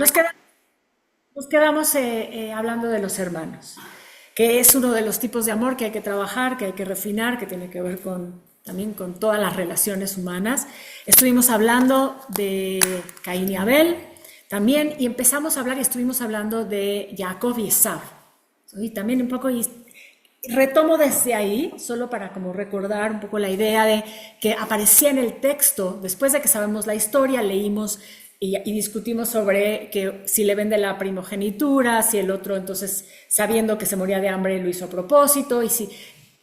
Nos queda- nos quedamos hablando de los hermanos, que es uno de los tipos de amor que hay que trabajar, que hay que refinar, que tiene que ver también con todas las relaciones humanas. Estuvimos hablando de Caín y Abel también, y empezamos a hablar y estuvimos hablando de Jacob y Esaú. Y también un poco, y retomo desde ahí, solo para como recordar un poco la idea de que aparecía en el texto, después de que sabemos la historia, leímos y discutimos sobre que si le vende la primogenitura, si el otro entonces, sabiendo que se moría de hambre, lo hizo a propósito, y si,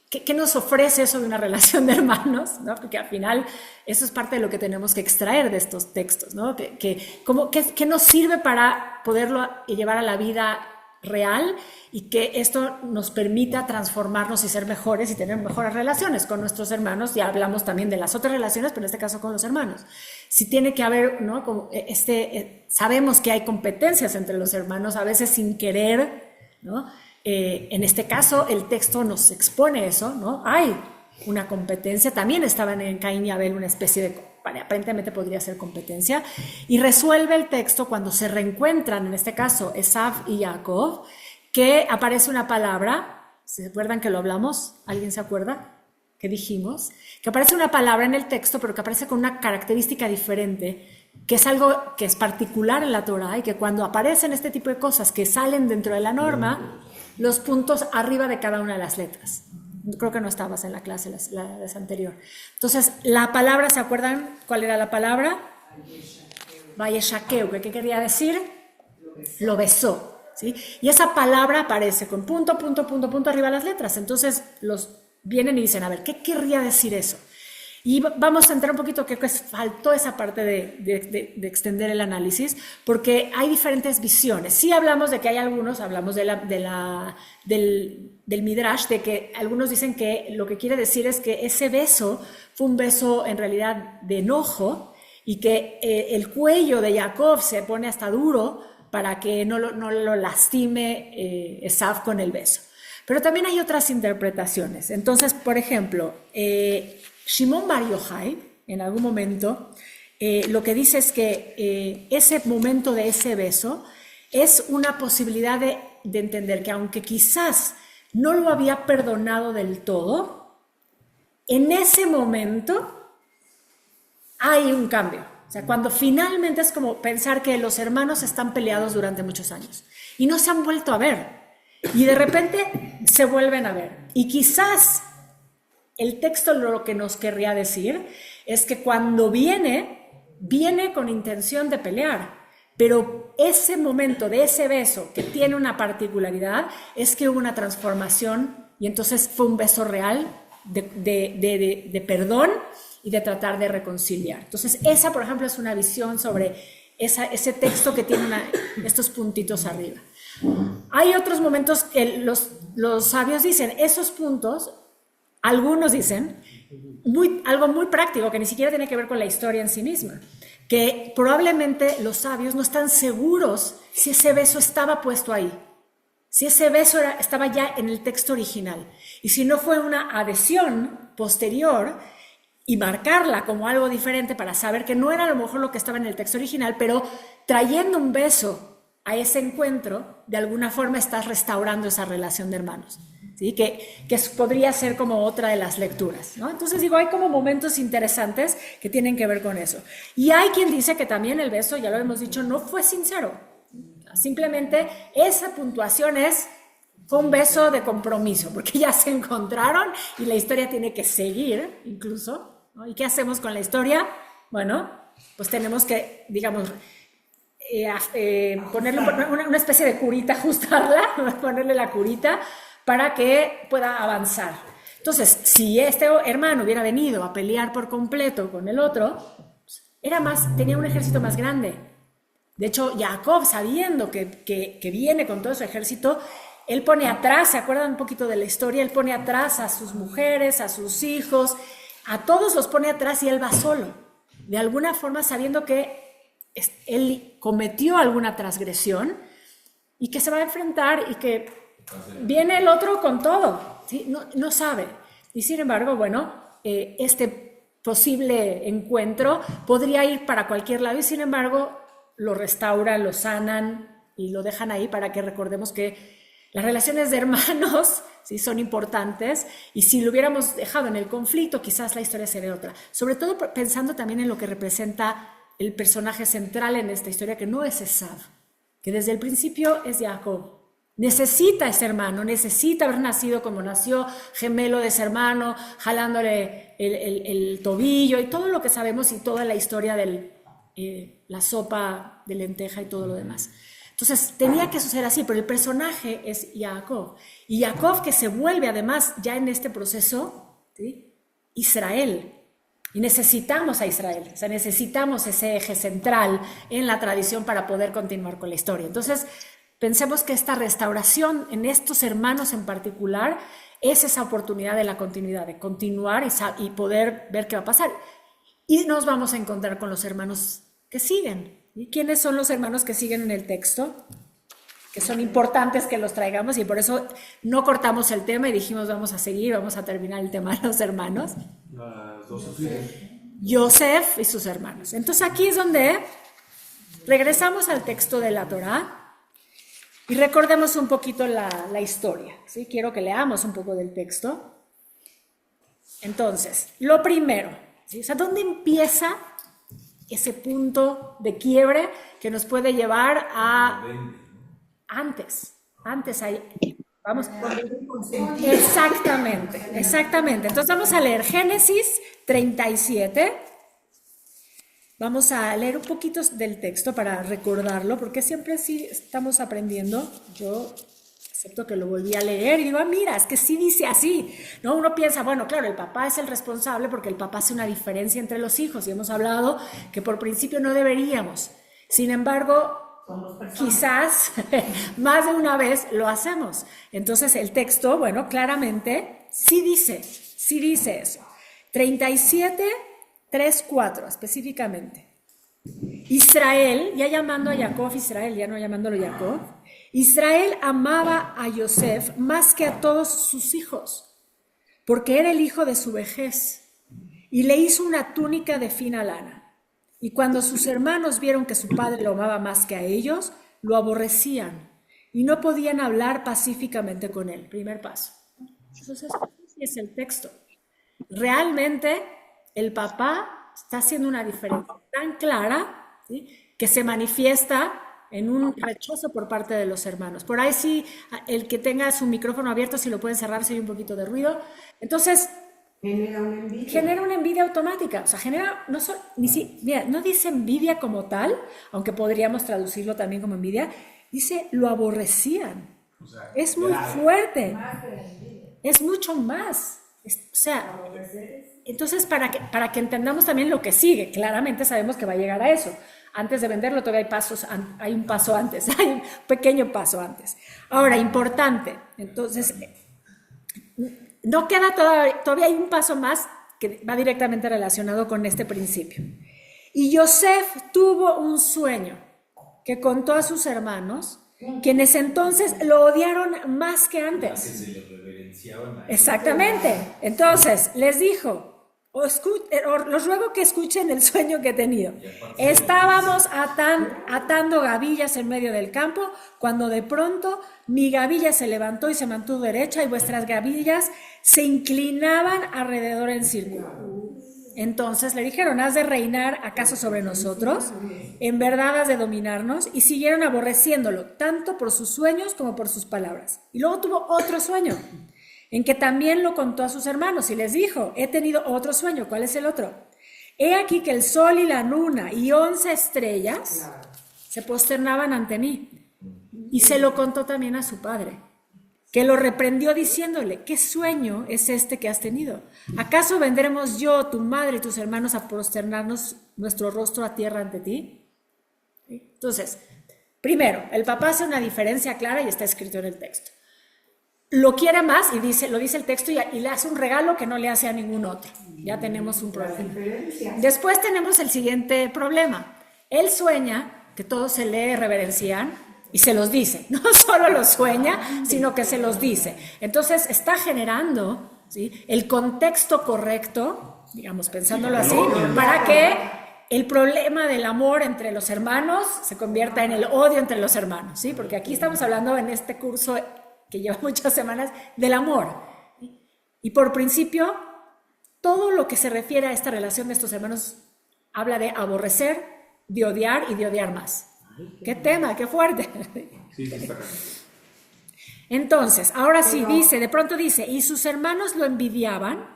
¿qué nos ofrece eso de una relación de hermanos? ¿No? Porque al final eso es parte de lo que tenemos que extraer de estos textos, ¿no? ¿Qué nos sirve para poderlo llevar a la vida real y que esto nos permita transformarnos y ser mejores y tener mejores relaciones con nuestros hermanos? Ya hablamos también de las otras relaciones, pero en este caso con los hermanos. Si tiene que haber, ¿no? Como sabemos que hay competencias entre los hermanos, a veces sin querer, ¿no? En este caso, el texto nos expone eso, ¿no? Hay una competencia, también estaban en Caín y Abel una especie de, aparentemente podría ser competencia, y resuelve el texto cuando se reencuentran, en este caso, Esaú y Jacob, que aparece una palabra, ¿se acuerdan que lo hablamos? ¿Alguien se acuerda? ¿Qué dijimos? Que aparece una palabra en el texto, pero que aparece con una característica diferente, que es algo que es particular en la Torah y que cuando aparecen este tipo de cosas que salen dentro de la norma, los puntos arriba de cada una de las letras. Creo que no estabas en la clase la vez anterior. Entonces, la palabra, ¿se acuerdan cuál era la palabra? Vayeshakeu, ¿qué quería decir? Lo besó. ¿Sí? Y esa palabra aparece con punto, punto, punto, punto arriba de las letras. Entonces, los vienen y dicen, a ver, ¿qué querría decir eso? Y vamos a entrar un poquito, que faltó esa parte de extender el análisis, porque hay diferentes visiones. Sí hablamos de que hay algunos, hablamos del Midrash, de que algunos dicen que lo que quiere decir es que ese beso fue un beso en realidad de enojo y que el cuello de Jacob se pone hasta duro para que no lo lastime Esaú con el beso. Pero también hay otras interpretaciones. Entonces, por ejemplo, Shimon Bar Yochai, en algún momento, lo que dice es que ese momento de ese beso es una posibilidad de entender que aunque quizás no lo había perdonado del todo, en ese momento hay un cambio. O sea, cuando finalmente es como pensar que los hermanos están peleados durante muchos años y no se han vuelto a ver. Y de repente se vuelven a ver. Y quizás el texto lo que nos querría decir es que cuando viene con intención de pelear, pero ese momento de ese beso que tiene una particularidad es que hubo una transformación y entonces fue un beso real de perdón y de tratar de reconciliar. Entonces esa, por ejemplo, es una visión sobre ese texto que tiene estos puntitos arriba. Hay otros momentos que los sabios dicen, esos puntos, algunos dicen, algo muy práctico, que ni siquiera tiene que ver con la historia en sí misma, que probablemente los sabios no están seguros si ese beso estaba puesto ahí, si ese beso estaba ya en el texto original, y si no fue una adhesión posterior y marcarla como algo diferente para saber que no era a lo mejor lo que estaba en el texto original, pero trayendo un beso a ese encuentro, de alguna forma estás restaurando esa relación de hermanos, ¿sí? Que podría ser como otra de las lecturas, ¿no? Entonces digo, hay como momentos interesantes que tienen que ver con eso. Y hay quien dice que también el beso, ya lo hemos dicho, no fue sincero. Simplemente esa puntuación fue un beso de compromiso, porque ya se encontraron y la historia tiene que seguir incluso, ¿no? ¿Y qué hacemos con la historia? Bueno, pues tenemos que, digamos, ponerle una especie de curita, ajustarla, ponerle la curita para que pueda avanzar. Entonces, si este hermano hubiera venido a pelear por completo con el otro, tenía un ejército más grande. De hecho, Jacob, sabiendo que viene con todo su ejército, él pone atrás, ¿se acuerdan un poquito de la historia? Él pone atrás a sus mujeres, a sus hijos, a todos los pone atrás y él va solo. De alguna forma, sabiendo que él cometió alguna transgresión y que se va a enfrentar y que viene el otro con todo, ¿sí? No sabe. Y sin embargo, bueno, este posible encuentro podría ir para cualquier lado y sin embargo lo restauran, lo sanan y lo dejan ahí para que recordemos que las relaciones de hermanos, ¿sí?, son importantes, y si lo hubiéramos dejado en el conflicto, quizás la historia sería otra. Sobre todo pensando también en lo que representa el personaje central en esta historia, que no es Esav, que desde el principio es Jacob. Necesita ese hermano, necesita haber nacido como nació, gemelo de ese hermano, jalándole el tobillo y todo lo que sabemos, y toda la historia de la sopa de lenteja y todo lo demás. Entonces tenía que suceder así, pero el personaje es Jacob. Y Jacob, que se vuelve además ya en este proceso, ¿sí?, Israel. Y necesitamos a Israel, o sea, necesitamos ese eje central en la tradición para poder continuar con la historia. Entonces, pensemos que esta restauración en estos hermanos en particular es esa oportunidad de la continuidad, de continuar y poder ver qué va a pasar. Y nos vamos a encontrar con los hermanos que siguen. ¿Y quiénes son los hermanos que siguen en el texto? Que son importantes que los traigamos, y por eso no cortamos el tema y dijimos vamos a seguir, vamos a terminar el tema de los hermanos. Yosef y sus hermanos. Entonces aquí es donde regresamos al texto de la Torá y recordemos un poquito la historia, ¿sí? Quiero que leamos un poco del texto. Entonces, lo primero, ¿sí?, o sea, ¿dónde empieza ese punto de quiebre que nos puede llevar a antes ahí? Vamos. Exactamente. Entonces vamos a leer Génesis 37. Vamos a leer un poquito del texto para recordarlo, porque siempre sí estamos aprendiendo. Yo acepto que lo volví a leer y digo, mira, es que sí dice así, ¿no? Uno piensa, bueno, claro, el papá es el responsable porque el papá hace una diferencia entre los hijos, y hemos hablado que por principio no deberíamos. Sin embargo, quizás más de una vez lo hacemos. Entonces el texto, bueno, claramente sí dice eso. 37, 3, 4 específicamente. Israel, ya llamando a Jacob Israel, ya no llamándolo Jacob, Israel amaba a Yosef más que a todos sus hijos, porque era el hijo de su vejez, y le hizo una túnica de fina lana. Y cuando sus hermanos vieron que su padre lo amaba más que a ellos, lo aborrecían y no podían hablar pacíficamente con él. Primer paso. Entonces, ese es el texto. Realmente el papá está haciendo una diferencia tan clara, ¿sí?, que se manifiesta en un rechazo por parte de los hermanos. Por ahí sí, el que tenga su micrófono abierto, si lo pueden cerrar, si hay un poquito de ruido. Entonces, genera una envidia automática. O sea, genera, mira, no dice envidia como tal, aunque podríamos traducirlo también como envidia, dice lo aborrecían. O sea, es muy fuerte. Es mucho más. O sea, entonces para que entendamos también lo que sigue, claramente sabemos que va a llegar a eso. Antes de venderlo todavía hay un paso antes, hay un pequeño paso antes. Ahora, importante, entonces, no queda todavía hay un paso más que va directamente relacionado con este principio. Y Yosef tuvo un sueño que contó a sus hermanos, quienes entonces lo odiaron más que antes. Que se le reverenciaban a él. Exactamente. Entonces les dijo, los ruego que escuchen el sueño que he tenido. Estábamos atando gavillas en medio del campo, cuando de pronto mi gavilla se levantó y se mantuvo derecha, y vuestras gavillas se inclinaban alrededor en círculo. Entonces le dijeron, ¿has de reinar acaso sobre nosotros? ¿En verdad has de dominarnos? Y siguieron aborreciéndolo, tanto por sus sueños como por sus palabras. Y luego tuvo otro sueño, en que también lo contó a sus hermanos, y les dijo, he tenido otro sueño. ¿Cuál es el otro? He aquí que el sol y la luna y 11 estrellas se posternaban ante mí. Y se lo contó también a su padre, que lo reprendió diciéndole, ¿qué sueño es este que has tenido? ¿Acaso vendremos yo, tu madre y tus hermanos a prosternarnos nuestro rostro a tierra ante ti? Entonces, primero, el papá hace una diferencia clara y está escrito en el texto. Lo quiere más, y lo dice el texto, y le hace un regalo que no le hace a ningún otro. Ya tenemos un problema. Después tenemos el siguiente problema. Él sueña, que todos se le reverencian, y se los dice. No solo lo sueña, sino que se los dice. Entonces está generando, ¿sí?, el contexto correcto, digamos, pensándolo así, para que el problema del amor entre los hermanos se convierta en el odio entre los hermanos, ¿sí? Porque aquí estamos hablando en este curso que lleva muchas semanas del amor. Y por principio, todo lo que se refiere a esta relación de estos hermanos habla de aborrecer, de odiar y de odiar más. ¡Qué tema, qué fuerte! Sí, está. Entonces, ahora sí dice, de pronto dice, y sus hermanos lo envidiaban,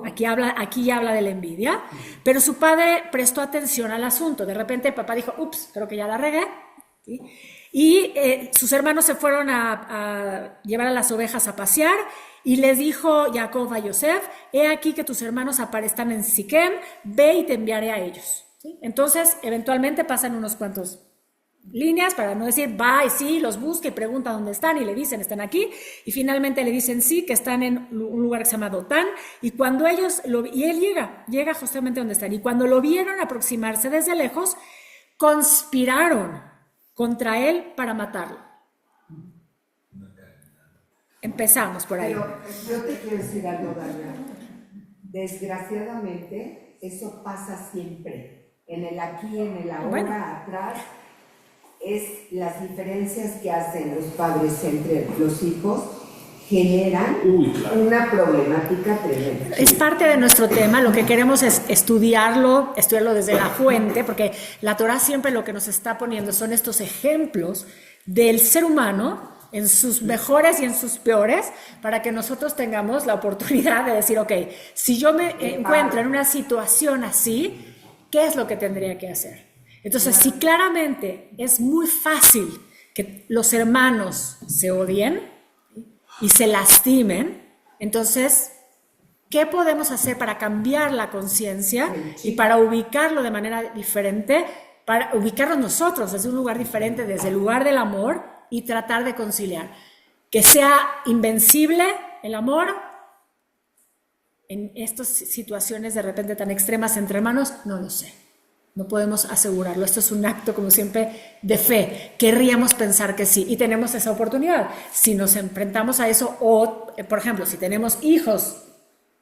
aquí ya habla de la envidia, pero su padre prestó atención al asunto. De repente el papá dijo, ups, creo que ya la regué, ¿sí? Y sus hermanos se fueron a llevar a las ovejas a pasear, y les dijo Jacob a Yosef, he aquí que tus hermanos están en Siquem, ve y te enviaré a ellos, ¿sí? Entonces, eventualmente pasan unos cuantos líneas para no decir va y sí, los busca y pregunta dónde están y le dicen están aquí, y finalmente le dicen sí, que están en un lugar que se llama Dotán, y cuando y él llega justamente donde están, y cuando lo vieron aproximarse desde lejos, conspiraron contra él para matarlo. Empezamos por ahí. Pero yo te quiero decir algo, Daniela. Desgraciadamente, eso pasa siempre. En el aquí, en el ahora, atrás. Es las diferencias que hacen los padres entre los hijos generan una problemática tremenda. Es parte de nuestro tema, lo que queremos es estudiarlo desde la fuente, porque la Torah siempre lo que nos está poniendo son estos ejemplos del ser humano en sus mejores y en sus peores, para que nosotros tengamos la oportunidad de decir, ok, si yo me encuentro en una situación así, ¿qué es lo que tendría que hacer? Entonces, si claramente es muy fácil que los hermanos se odien y se lastimen, entonces, ¿qué podemos hacer para cambiar la conciencia y para ubicarlo de manera diferente, para ubicarnos nosotros desde un lugar diferente, desde el lugar del amor y tratar de conciliar? Que sea invencible el amor en estas situaciones de repente tan extremas entre hermanos, no lo sé. No podemos asegurarlo. Esto es un acto, como siempre, de fe. Querríamos pensar que sí, y tenemos esa oportunidad. Si nos enfrentamos a eso, o, por ejemplo, si tenemos hijos,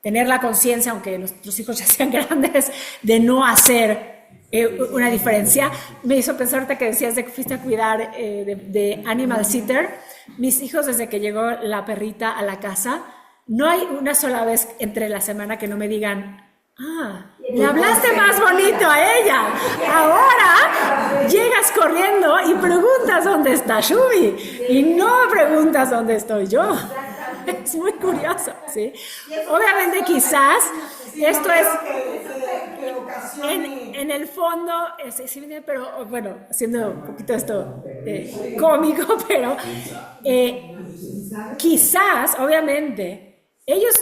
tener la conciencia, aunque nuestros hijos ya sean grandes, de no hacer una diferencia. Me hizo pensar ahorita que decías de que fuiste a cuidar de animal sitter. Mis hijos, desde que llegó la perrita a la casa, no hay una sola vez entre la semana que no me digan, le hablaste más bonito a ella. Ahora llegas corriendo y preguntas dónde está Shubi y no preguntas dónde estoy yo. Es muy curioso, ¿sí? Obviamente quizás esto es en el fondo, pero bueno, haciendo un poquito esto cómico, pero quizás, obviamente, ellos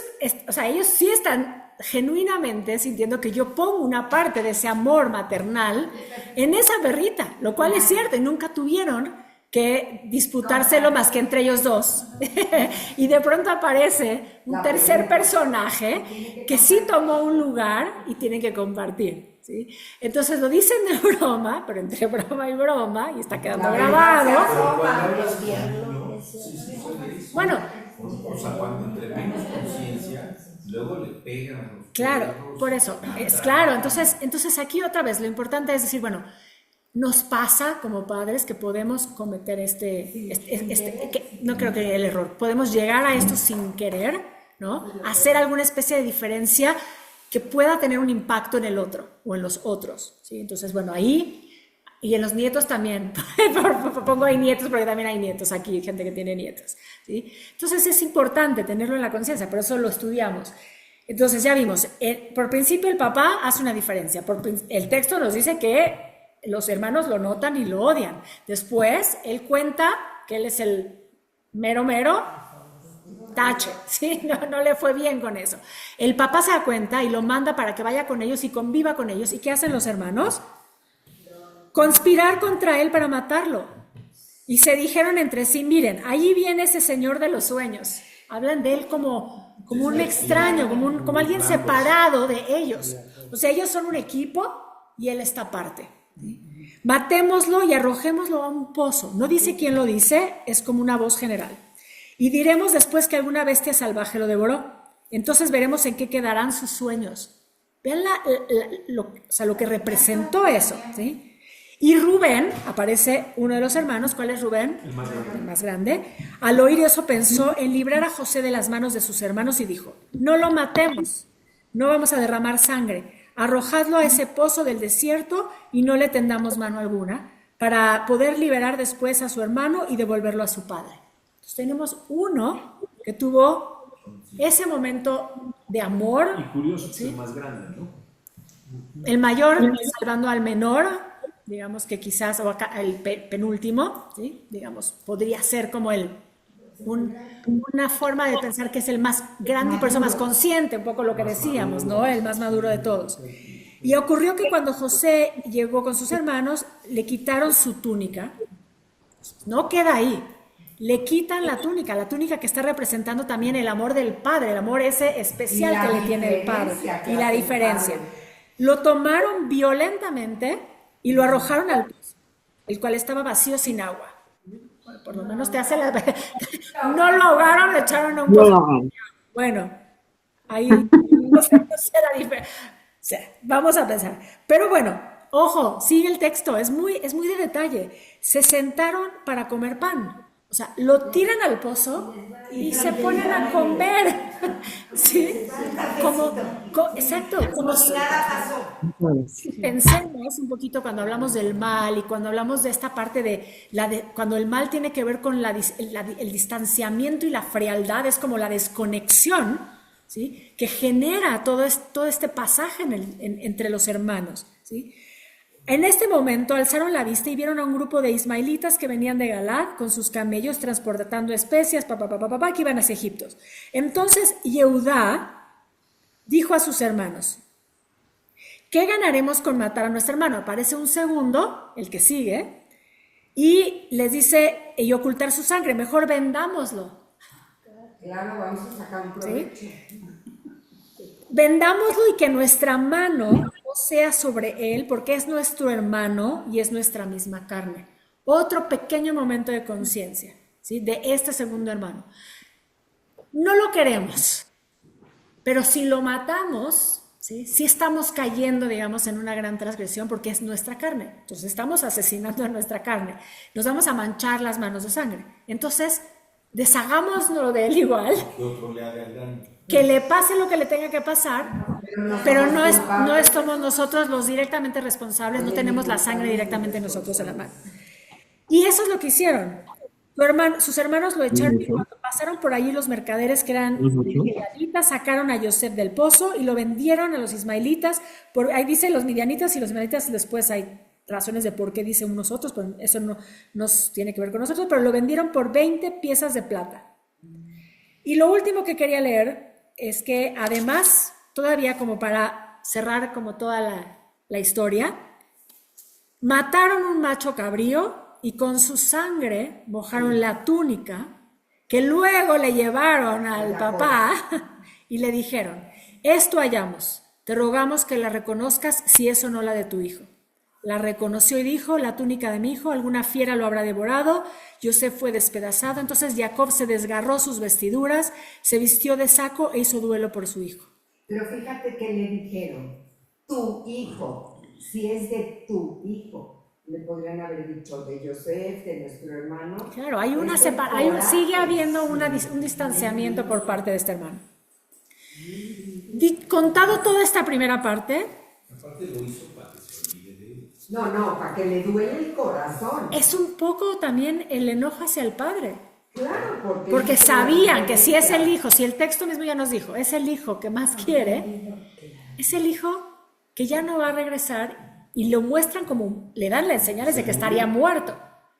sí están genuinamente sintiendo que yo pongo una parte de ese amor maternal en esa perrita, lo cual es cierto, y nunca tuvieron que disputárselo más que entre ellos dos. Y de pronto aparece un tercer personaje que sí tomó un lugar y tienen que compartir, ¿sí? Entonces lo dicen de broma, pero entre broma y broma, y está quedando grabado. Bueno, o sea, cuando entre menos conciencia, luego le pegan a los... Claro, por eso, es claro. Entonces aquí otra vez lo importante es decir, bueno, nos pasa como padres que podemos cometer no creo que el error, podemos llegar a esto sin querer, ¿no? Hacer alguna especie de diferencia que pueda tener un impacto en el otro o en los otros, ¿sí? Entonces, bueno, ahí... Y en los nietos también, pongo ahí nietos porque también hay nietos aquí, gente que tiene nietos, ¿sí? Entonces es importante tenerlo en la conciencia, por eso lo estudiamos. Entonces ya vimos, por principio el papá hace una diferencia, el texto nos dice que los hermanos lo notan y lo odian. Después él cuenta que él es el mero tache, ¿sí? No le fue bien con eso. El papá se da cuenta y lo manda para que vaya con ellos y conviva con ellos. ¿Y qué hacen los hermanos? Conspirar contra él para matarlo. Y se dijeron entre sí, miren, allí viene ese señor de los sueños. Hablan de él como un extraño, como alguien separado de ellos. O sea, ellos son un equipo y él está aparte. Matémoslo y arrojémoslo a un pozo. No dice quién lo dice, es como una voz general. Y diremos después que alguna bestia salvaje lo devoró. Entonces veremos en qué quedarán sus sueños. Vean lo que representó eso, ¿sí? Y Rubén, aparece uno de los hermanos. ¿Cuál es Rubén? El más grande. Al oír eso pensó en librar a José de las manos de sus hermanos y dijo, no lo matemos, no vamos a derramar sangre, arrojadlo a ese pozo del desierto y no le tendamos mano alguna, para poder liberar después a su hermano y devolverlo a su padre. Entonces tenemos uno que tuvo ese momento de amor. Y curioso, ¿sí? el más grande, ¿no? El mayor salvando al menor, digamos que quizás, o acá el penúltimo, ¿sí? Digamos, podría ser como una forma de pensar que es el más grande y por eso más consciente, un poco lo que decíamos, ¿no? El más maduro de todos. Y ocurrió que cuando José llegó con sus hermanos, le quitaron su túnica. No queda ahí. Le quitan la túnica que está representando también el amor del padre, el amor ese especial que le tiene el padre. Y la diferencia. Lo tomaron violentamente y lo arrojaron al pozo, el cual estaba vacío sin agua. Bueno, por lo menos te hace la... No lo ahogaron, lo echaron a un pozo. Bueno, ahí no será diferente. O sea, vamos a pensar. Pero bueno, ojo, sigue el texto, es muy de detalle. Se sentaron para comer pan. O sea, lo tiran al pozo y se ponen a comer. ¿Sí? Exacto. Como si nada pasó. Pensemos un poquito cuando hablamos del mal y cuando hablamos de esta parte cuando el mal tiene que ver con el distanciamiento y la frialdad, es como la desconexión, ¿sí? Que genera todo este pasaje entre los hermanos, ¿sí? En este momento alzaron la vista y vieron a un grupo de ismaelitas que venían de Galaad con sus camellos transportando especias, que iban hacia Egipto. Entonces Yehudá dijo a sus hermanos, ¿qué ganaremos con matar a nuestro hermano? Aparece un segundo, el que sigue, y les dice, y ocultar su sangre, mejor vendámoslo. Claro, vamos a sacar un provecho. ¿Sí? Vendámoslo y que nuestra mano no sea sobre él, porque es nuestro hermano y es nuestra misma carne. Otro pequeño momento de conciencia, ¿sí? De este segundo hermano. No lo queremos, pero si lo matamos, ¿sí? Sí estamos cayendo, digamos, en una gran transgresión porque es nuestra carne. Entonces estamos asesinando a nuestra carne. Nos vamos a manchar las manos de sangre. Entonces, deshagámoslo de él igual. Que le pase lo que le tenga que pasar, pero no somos nosotros los directamente responsables, no tenemos la sangre directamente nosotros en la mano. Y eso es lo que hicieron. Sus hermanos lo echaron y cuando pasaron por allí los mercaderes que eran midianitas, sacaron a Yosef del pozo y lo vendieron a los ismaelitas. Ahí dice los midianitas y los ismaelitas, después hay razones de por qué dice unos otros, pero eso no nos tiene que ver con nosotros, pero lo vendieron por 20 piezas de plata. Y lo último que quería leer es que además, todavía como para cerrar como toda la historia, mataron un macho cabrío y con su sangre mojaron la túnica que luego le llevaron al papá y le dijeron, esto hallamos, te rogamos que la reconozcas si es o no la de tu hijo. La reconoció y dijo, la túnica de mi hijo, alguna fiera lo habrá devorado. Yosef fue despedazado, entonces Jacob se desgarró sus vestiduras, se vistió de saco e hizo duelo por su hijo. Pero fíjate que le dijeron, tu hijo, si es de tu hijo, le podrían haber dicho de Yosef, de nuestro hermano. Claro, hay una sigue habiendo un distanciamiento por parte de este hermano. Contado toda esta primera parte. Aparte lo hizo para que se olvide de él. No, para que le duele el corazón. Es un poco también el enojo hacia el padre. Claro, porque sabían que si es el hijo, si el texto mismo ya nos dijo, es el hijo que más quiere, es el hijo que ya no va a regresar y lo muestran como, le dan las señales de que estaría muerto.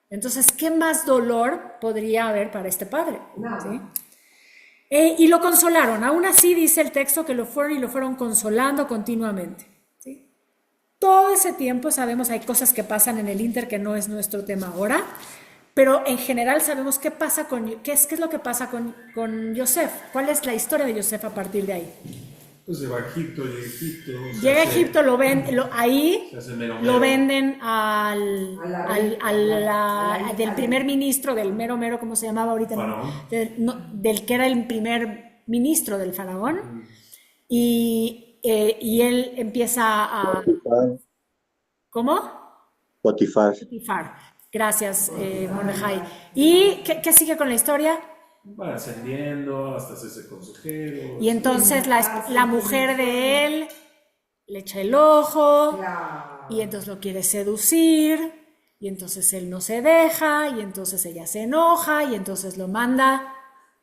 Entonces, ¿qué más dolor podría haber para este padre? No. ¿Sí? Y lo consolaron, aún así dice el texto que lo fueron consolando continuamente. ¿Sí? Todo ese tiempo sabemos, hay cosas que pasan en el Inter que no es nuestro tema ahora, pero en general sabemos qué es lo que pasa con Yosef, cuál es la historia de Yosef a partir de ahí. Pues se va a Egipto, llega a Egipto, lo venden del primer ministro, del mero, ¿cómo se llamaba ahorita? Del que era el primer ministro del faraón. Y y él empieza a... ¿Cómo? Potifar. Potifar. Gracias, Mordejai. ¿Y qué sigue con la historia? Va ascendiendo hasta hacerse consejero. Y entonces la mujer de él le echa el ojo, y entonces lo quiere seducir, y entonces él no se deja, y entonces ella se enoja, y entonces lo manda,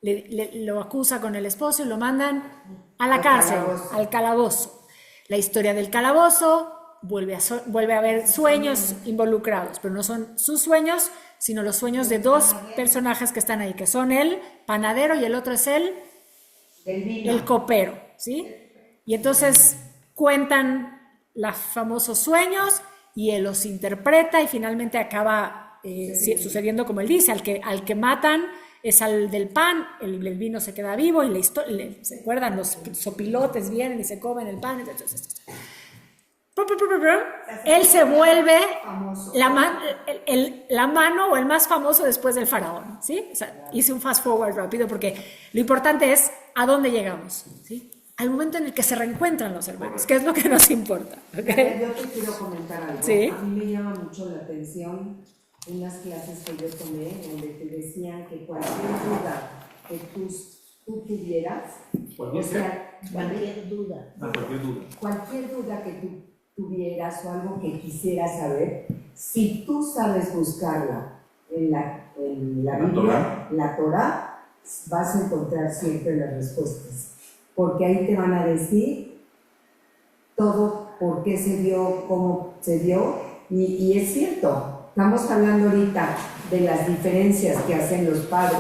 lo acusa con el esposo y lo mandan a la cárcel, al calabozo. La historia del calabozo, vuelve a haber sueños involucrados, pero no son sus sueños, sino los sueños de dos personajes que están ahí, que son el panadero y el otro es el copero, ¿sí? Y entonces cuentan los famosos sueños y él los interpreta y finalmente acaba sucediendo como él dice, al que matan es al del pan, el vino se queda vivo y la historia, ¿se acuerdan? Los sopilotes vienen y se comen el pan, entonces él se vuelve la mano o el más famoso después del faraón, ¿sí? O sea, hice un fast forward rápido porque lo importante es a dónde llegamos, ¿sí? Al momento en el que se reencuentran los hermanos, que es lo que nos importa, ¿okay? Yo te quiero comentar algo. ¿Sí? A mí me llama mucho la atención unas clases que yo tomé donde te decían que cualquier duda que tú tuvieras, Cualquier duda. cualquier duda que tú tuvieras o algo que quisieras saber, si tú sabes buscarla en la Biblia, en la Torá, vas a encontrar siempre las respuestas. Porque ahí te van a decir todo, por qué se dio, cómo se dio, y es cierto, estamos hablando ahorita de las diferencias que hacen los padres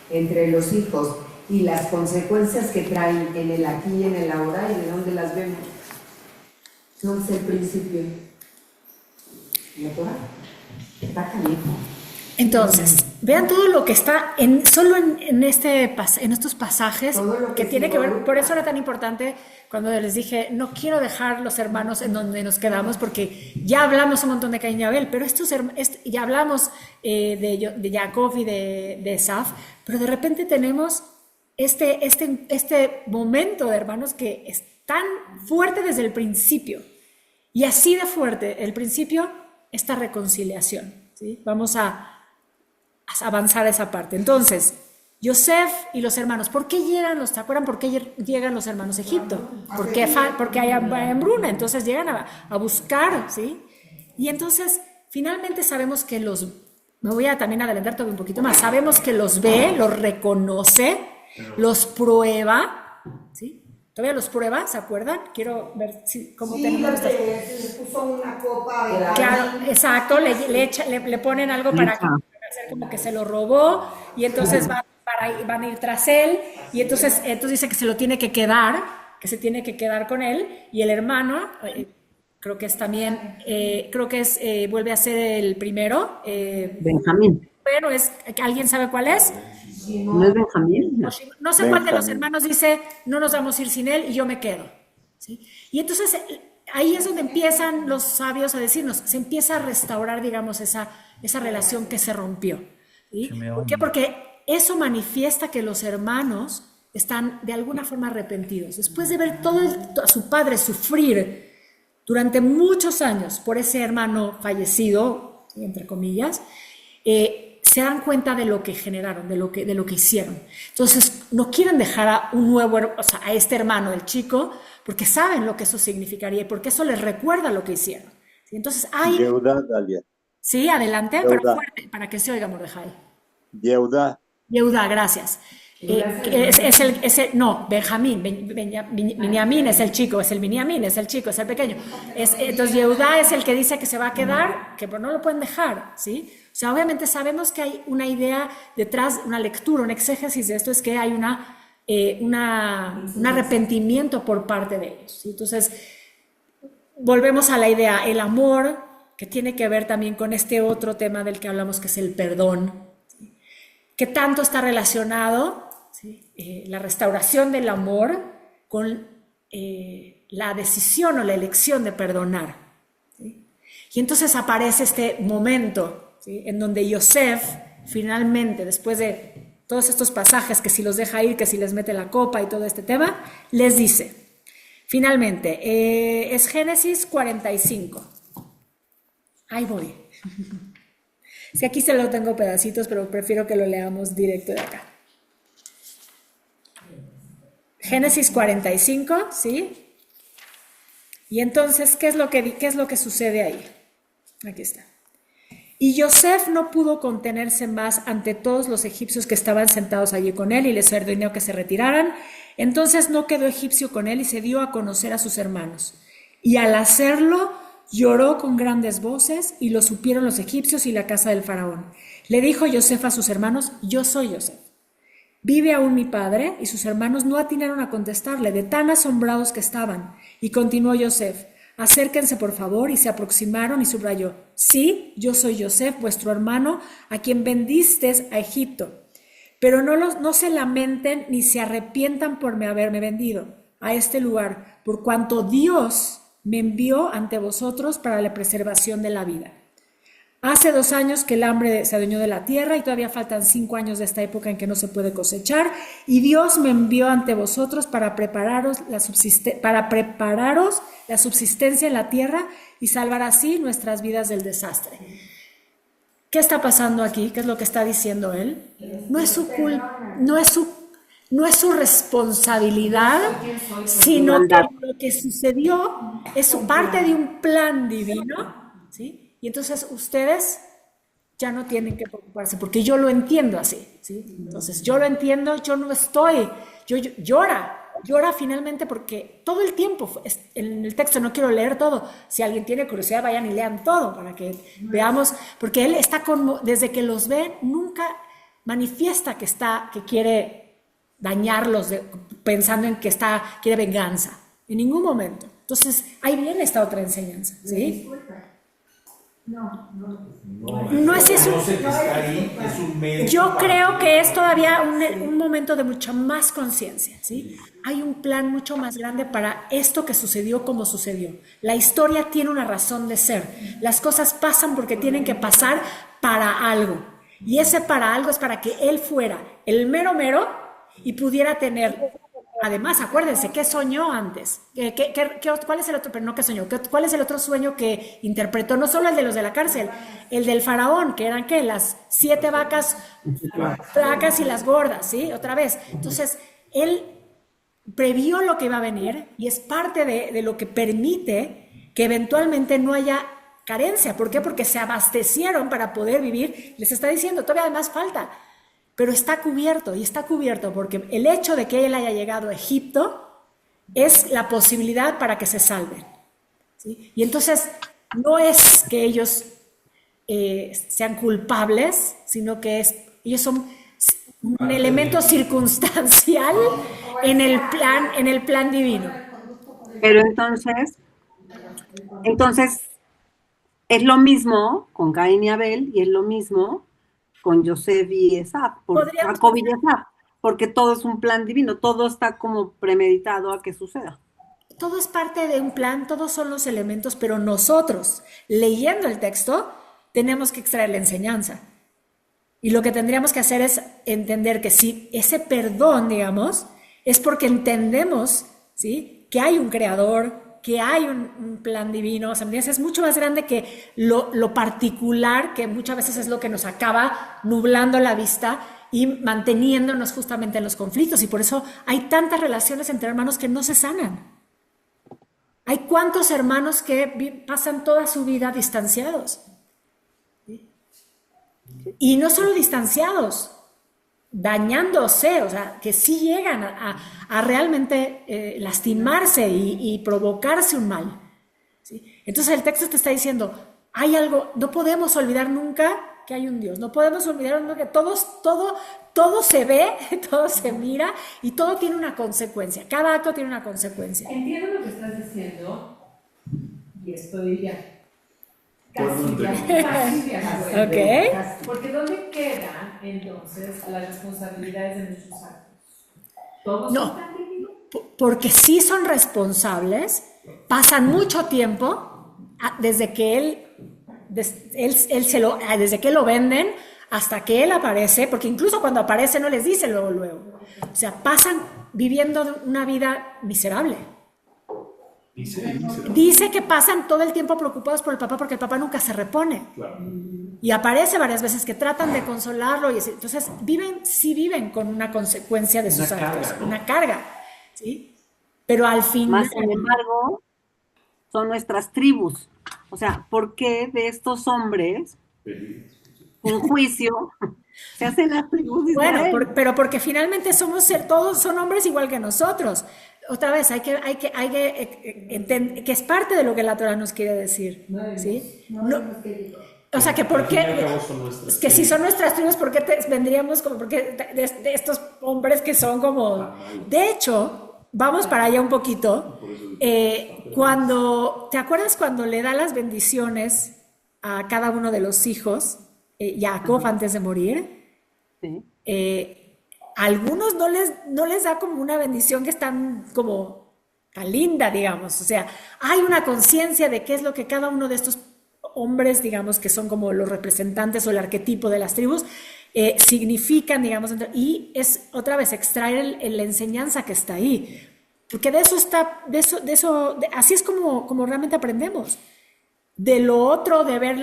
entre los hijos y las consecuencias que traen en el aquí y en el ahora y de dónde las vemos. Entonces el principio, la Torá, está canijo. Entonces, vean todo lo que está solo en estos pasajes que tiene que ver, por eso era tan importante cuando les dije, no quiero dejar los hermanos en donde nos quedamos, porque ya hablamos un montón de Caín y Abel, pero ya hablamos de Jacob y de Esaf, pero de repente tenemos este momento de hermanos que es tan fuerte desde el principio, y así de fuerte el principio, esta reconciliación, ¿sí? Vamos a avanzar esa parte. Entonces, Yosef y los hermanos, ¿por qué llegan ¿te acuerdan por qué llegan los hermanos a Egipto? Porque hay hambruna, entonces llegan a buscar, ¿sí? Y entonces, finalmente sabemos que me voy a también adelantar todo un poquito más, sabemos que los ve, los reconoce, los prueba, ¿sí? ¿Todavía los prueba? ¿Se acuerdan? Quiero ver cómo tenemos esto. Sí, le puso una copa de la... Claro, exacto, le ponen algo para hacer como que se lo robó y entonces van a ir tras él y entonces dice que se lo tiene que quedar, que se tiene que quedar con él y el hermano, creo que es también, vuelve a ser el primero. Benjamín. Bueno, ¿alguien sabe cuál es? ¿No es Benjamín? No sé cuál de los hermanos dice, no nos vamos a ir sin él y yo me quedo, ¿sí? Y entonces ahí es donde empiezan los sabios a decirnos, se empieza a restaurar, digamos, esa relación que se rompió, ¿sí? ¿Por qué? Porque eso manifiesta que los hermanos están de alguna forma arrepentidos. Después de ver a su padre sufrir durante muchos años por ese hermano fallecido, ¿sí? Entre comillas, se dan cuenta de lo que generaron, de lo que hicieron. Entonces, no quieren dejar a este hermano, el chico, porque saben lo que eso significaría y porque eso les recuerda lo que hicieron. ¿Sí? Entonces, Yehuda, Dalia. Sí, adelante, Yehuda. pero fuerte, para que se oiga, Mordejai. Yehuda. Yehuda, gracias. Benjamín, Binyamin es el chico, es el Binyamin, es el chico, es el pequeño. Entonces Yehuda es el que dice que se va a quedar, que no lo pueden dejar, ¿sí? O sea, obviamente sabemos que hay una idea detrás, una lectura, un exégesis de esto, es que hay un arrepentimiento por parte de ellos, ¿sí? Entonces, volvemos a la idea, el amor, que tiene que ver también con este otro tema del que hablamos, que es el perdón, ¿sí? Que tanto está relacionado, ¿sí? La restauración del amor con la decisión o la elección de perdonar, ¿sí? Y entonces aparece este momento, ¿sí? En donde Yosef finalmente, después de todos estos pasajes, que si los deja ir, que si les mete la copa y todo este tema, les dice, Finalmente, es Génesis 45. Ahí voy. Es que aquí se lo tengo pedacitos, pero prefiero que lo leamos directo de acá. Génesis 45, ¿sí? Y entonces, ¿qué es lo que sucede ahí? Aquí está. Y Yosef no pudo contenerse más ante todos los egipcios que estaban sentados allí con él y les ordenó que se retiraran. Entonces no quedó egipcio con él y se dio a conocer a sus hermanos. Y al hacerlo, lloró con grandes voces y lo supieron los egipcios y la casa del faraón. Le dijo Yosef a sus hermanos: yo soy Yosef. ¿Vive aún mi padre? Y sus hermanos no atinaron a contestarle, de tan asombrados que estaban. Y continuó Yosef: acérquense por favor, y se aproximaron y subrayó: sí, yo soy Yosef, vuestro hermano, a quien vendisteis a Egipto. Pero no se lamenten ni se arrepientan por haberme vendido a este lugar, por cuanto Dios me envió ante vosotros para la preservación de la vida. Hace 2 años que el hambre se adueñó de la tierra y todavía faltan 5 años de esta época en que no se puede cosechar, y Dios me envió ante vosotros para prepararos la subsistencia en la tierra y salvar así nuestras vidas del desastre. ¿Qué está pasando aquí? ¿Qué es lo que está diciendo él? No es su culpa, no es su responsabilidad, sino que lo que sucedió es parte de un plan divino, ¿sí? Y entonces ustedes ya no tienen que preocuparse, porque yo lo entiendo así, ¿sí? Entonces yo lo entiendo, yo no estoy, llora finalmente, porque todo el tiempo, en el texto no quiero leer todo, si alguien tiene curiosidad vayan y lean todo para que veamos, porque él está desde que los ve, nunca manifiesta que quiere dañarlos pensando en que quiere venganza, en ningún momento. Entonces ahí viene esta otra enseñanza, ¿sí? No es eso. Yo creo que es todavía un momento de mucha más conciencia, ¿sí? Hay un plan mucho más grande para esto que sucedió como sucedió. La historia tiene una razón de ser. Las cosas pasan porque tienen que pasar para algo. Y ese para algo es para que él fuera el mero mero y pudiera tener. Además, acuérdense, ¿qué soñó antes? ¿Cuál es el otro? Pero no ¿qué soñó? ¿Cuál es el otro sueño que interpretó? No solo el de los de la cárcel, el del faraón, que eran, ¿qué? Las 7 vacas flacas y las gordas, ¿sí? Otra vez. Entonces, él previó lo que iba a venir y es parte de lo que permite que eventualmente no haya carencia. ¿Por qué? Porque se abastecieron para poder vivir. Les está diciendo, todavía además falta. Pero está cubierto, y está cubierto porque el hecho de que él haya llegado a Egipto es la posibilidad para que se salven, ¿sí? Y entonces no es que ellos sean culpables, sino que ellos son un elemento circunstancial en el plan divino. Pero entonces es lo mismo con Caín y Abel, y es lo mismo con Yosef y Esaf, Jacob y Esaf, porque todo es un plan divino, todo está como premeditado a que suceda. Todo es parte de un plan, todos son los elementos, pero nosotros, leyendo el texto, tenemos que extraer la enseñanza. Y lo que tendríamos que hacer es entender que si ese perdón, digamos, es porque entendemos, ¿sí?, que hay un creador, que hay un plan divino. O sea, es mucho más grande que lo particular, que muchas veces es lo que nos acaba nublando la vista y manteniéndonos justamente en los conflictos. Y por eso hay tantas relaciones entre hermanos que no se sanan. Hay cuántos hermanos que pasan toda su vida distanciados. ¿Sí? Y no solo distanciados, dañándose, o sea, que sí llegan a realmente lastimarse y provocarse un mal, ¿sí? Entonces el texto te está diciendo, hay algo, no podemos olvidar nunca que hay un Dios, no podemos olvidar nunca que todo se ve, todo se mira y todo tiene una consecuencia, cada acto tiene una consecuencia. Entiendo lo que estás diciendo y estoy ya. Casi de acuerdo. Ok. Porque ¿dónde quedan entonces las responsabilidades de nuestros actos? ¿Todos No, están divididos? porque sí son responsables, pasan mucho tiempo desde que desde que lo venden hasta que él aparece, porque incluso cuando aparece no les dice luego. O sea, pasan viviendo una vida miserable. Dice que pasan todo el tiempo preocupados por el papá porque el papá nunca se repone. Claro. Y aparece varias veces que tratan de consolarlo. Entonces viven con una consecuencia de sus actos, ¿no? Una carga. ¿Sí? Pero al final... Más sin embargo, son nuestras tribus. O sea, ¿por qué de estos hombres, en juicio, se hacen las tribus de Israel? Bueno, pero porque finalmente todos son hombres igual que nosotros. Otra vez, hay que entender que es parte de lo que la Torah nos quiere decir. ¿Sí? O sea, que por qué, que si son nuestras tribus, ¿por qué vendríamos como, porque de estos hombres que son como... De hecho, vamos para allá un poquito. ¿Te acuerdas cuando le da las bendiciones a cada uno de los hijos, Jacob, antes de morir? Sí. Algunos no les da como una bendición que es tan linda, digamos. O sea, hay una conciencia de qué es lo que cada uno de estos hombres, digamos, que son como los representantes o el arquetipo de las tribus, significan, digamos, y es otra vez extraer la enseñanza que está ahí. Porque así es como realmente aprendemos. De lo otro, de ver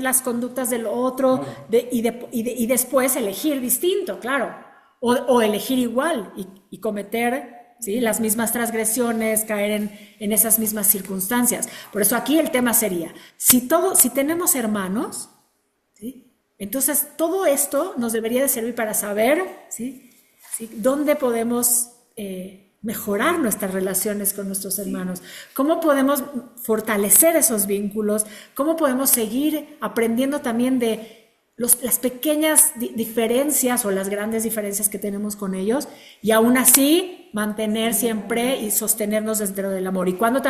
las conductas de lo otro, y después elegir distinto, claro. O elegir igual y cometer, ¿sí?, las mismas transgresiones, caer en esas mismas circunstancias. Por eso aquí el tema sería, si tenemos hermanos, ¿sí?, entonces todo esto nos debería de servir para saber, ¿sí?, dónde podemos mejorar nuestras relaciones con nuestros hermanos, cómo podemos fortalecer esos vínculos, cómo podemos seguir aprendiendo también de las pequeñas diferencias o las grandes diferencias que tenemos con ellos, y aún así mantener siempre y sostenernos dentro del amor. Y cuando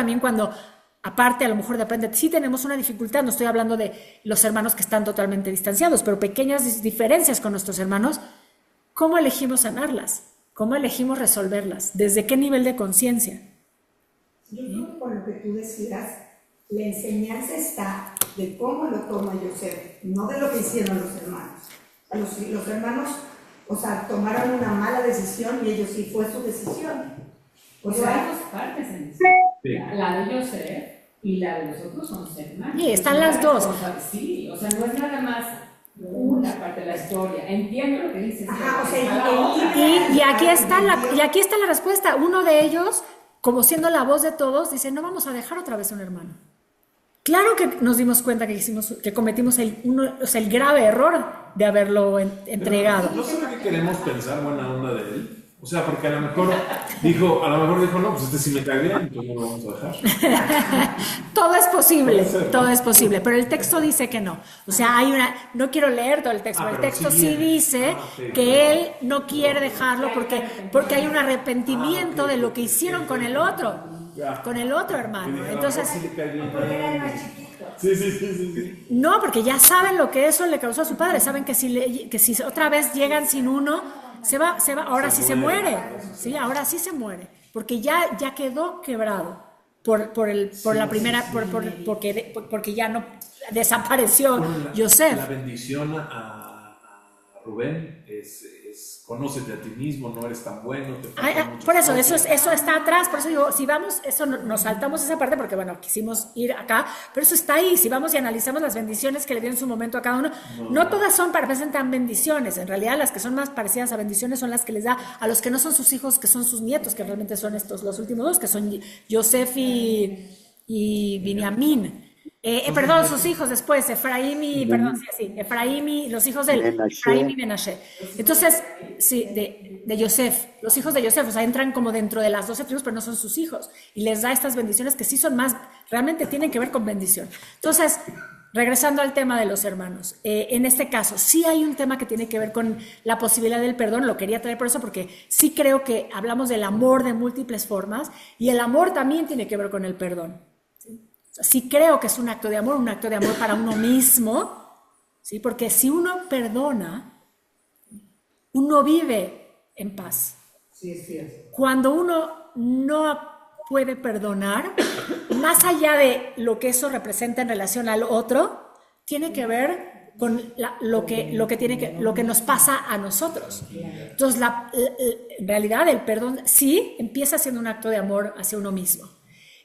aparte a lo mejor depende, sí tenemos una dificultad, no estoy hablando de los hermanos que están totalmente distanciados, pero pequeñas diferencias con nuestros hermanos, ¿cómo elegimos sanarlas? ¿Cómo elegimos resolverlas? ¿Desde qué nivel de conciencia? Yo creo que con lo que tú decías, la enseñanza está de cómo lo toma Yosef, no de lo que hicieron los hermanos. Los hermanos, o sea, tomaron una mala decisión y ellos sí fue su decisión. Pero hay dos partes en eso. Sí. La de Yosef y la de los otros son hermanos. Sí, están las dos. Sí, o sea, no es nada más una parte de la historia. Entiendo lo que dices. Ajá, o sea, y aquí está la respuesta. Uno de ellos, como siendo la voz de todos, dice, no vamos a dejar otra vez a un hermano. Claro que nos dimos cuenta que cometimos el grave error de haberlo entregado. ¿No será que queremos pensar buena onda de él? O sea, porque a lo mejor dijo, no, pues este sí me cae bien, entonces no lo vamos a dejar. Todo es posible, ser, ¿no? todo es posible, pero el texto dice que no. O sea, no quiero leer todo el texto, pero el texto sí dice que él no quiere dejarlo porque hay un arrepentimiento de lo que hicieron con el otro. Con el otro hermano. Entonces, porque era el más chiquito. Sí. No, porque ya saben lo que eso le causó a su padre. Saben que si otra vez llegan sin uno, se va. Ahora sí se muere. Sí, ahora sí se muere. Porque ya quedó quebrado porque ya no desapareció Yosef. La bendición a Rubén es conócete a ti mismo, no eres tan bueno. Por eso está atrás, por eso digo, si vamos, nos saltamos esa parte porque, bueno, quisimos ir acá, pero eso está ahí. Si vamos y analizamos las bendiciones que le dio en su momento a cada uno, no todas representan bendiciones. En realidad, las que son más parecidas a bendiciones son las que les da a los que no son sus hijos, que son sus nietos, que realmente son los últimos dos, que son Yosef y Binyamin. Perdón, sus hijos después, Efraín y los hijos de Efraín y Menashe. Entonces, sí, de Yosef, los hijos de Yosef, o sea, entran como dentro de las 12 tribus, pero no son sus hijos. Y les da estas bendiciones que sí son más, realmente tienen que ver con bendición. Entonces, regresando al tema de los hermanos, en este caso, sí hay un tema que tiene que ver con la posibilidad del perdón, lo quería traer por eso, porque sí creo que hablamos del amor de múltiples formas, y el amor también tiene que ver con el perdón. Sí creo que es un acto de amor para uno mismo, ¿sí? Porque si uno perdona, uno vive en paz. Sí, es cierto. Cuando uno no puede perdonar, más allá de lo que eso representa en relación al otro, tiene que ver con lo que nos pasa a nosotros. Entonces, en realidad, el perdón sí empieza siendo un acto de amor hacia uno mismo.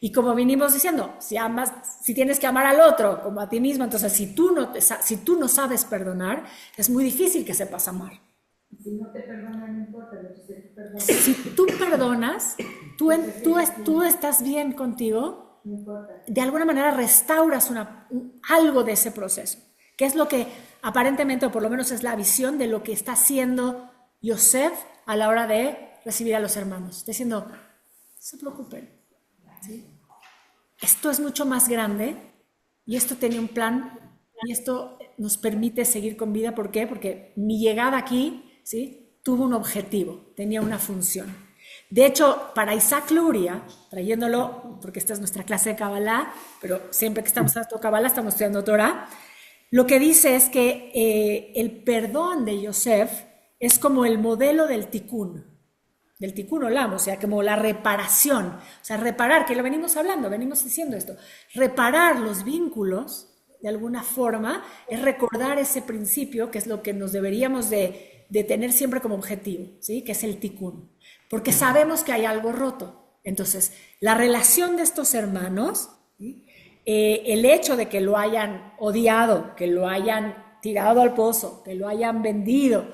Y como vinimos diciendo, si tienes que amar al otro como a ti mismo, entonces si tú no sabes perdonar, es muy difícil que sepas amar. Si no te perdonan, no importa, lo que te perdonan. Si tú perdonas, tú estás bien contigo, No importa. de alguna manera restauras algo de ese proceso, que es lo que aparentemente, o por lo menos es la visión de lo que está haciendo Yosef a la hora de recibir a los hermanos. Está diciendo, no se preocupen, ¿sí? Esto es mucho más grande y esto tenía un plan y esto nos permite seguir con vida. ¿Por qué? Porque mi llegada aquí, ¿sí?, tuvo un objetivo, tenía una función. De hecho, para Isaac Luria, trayéndolo, porque esta es nuestra clase de Kabbalah, pero siempre que estamos estudiando Kabbalah, estamos estudiando Torah, lo que dice es que el perdón de Yosef es como el modelo del tikkun olam, o sea, como la reparación, o sea, reparar, que lo venimos hablando, venimos diciendo esto, reparar los vínculos, de alguna forma, es recordar ese principio, que es lo que nos deberíamos de tener siempre como objetivo, ¿sí?, que es el tikkun, porque sabemos que hay algo roto. Entonces, la relación de estos hermanos, ¿sí?, el hecho de que lo hayan odiado, que lo hayan tirado al pozo, que lo hayan vendido,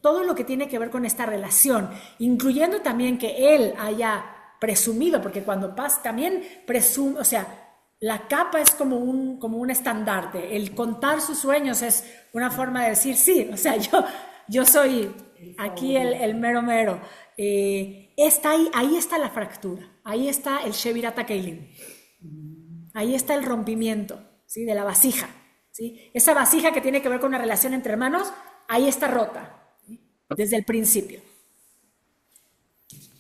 todo lo que tiene que ver con esta relación, incluyendo también que él haya presumido, porque cuando pasa también presume, o sea, la capa es como un estandarte, el contar sus sueños es una forma de decir, sí, o sea, yo soy aquí el mero mero. Ahí está la fractura, ahí está el Shevirat HaKeilim, ahí está el rompimiento, ¿sí?, de la vasija, ¿sí? Esa vasija que tiene que ver con una relación entre hermanos, ahí está rota, ¿sí?, desde el principio.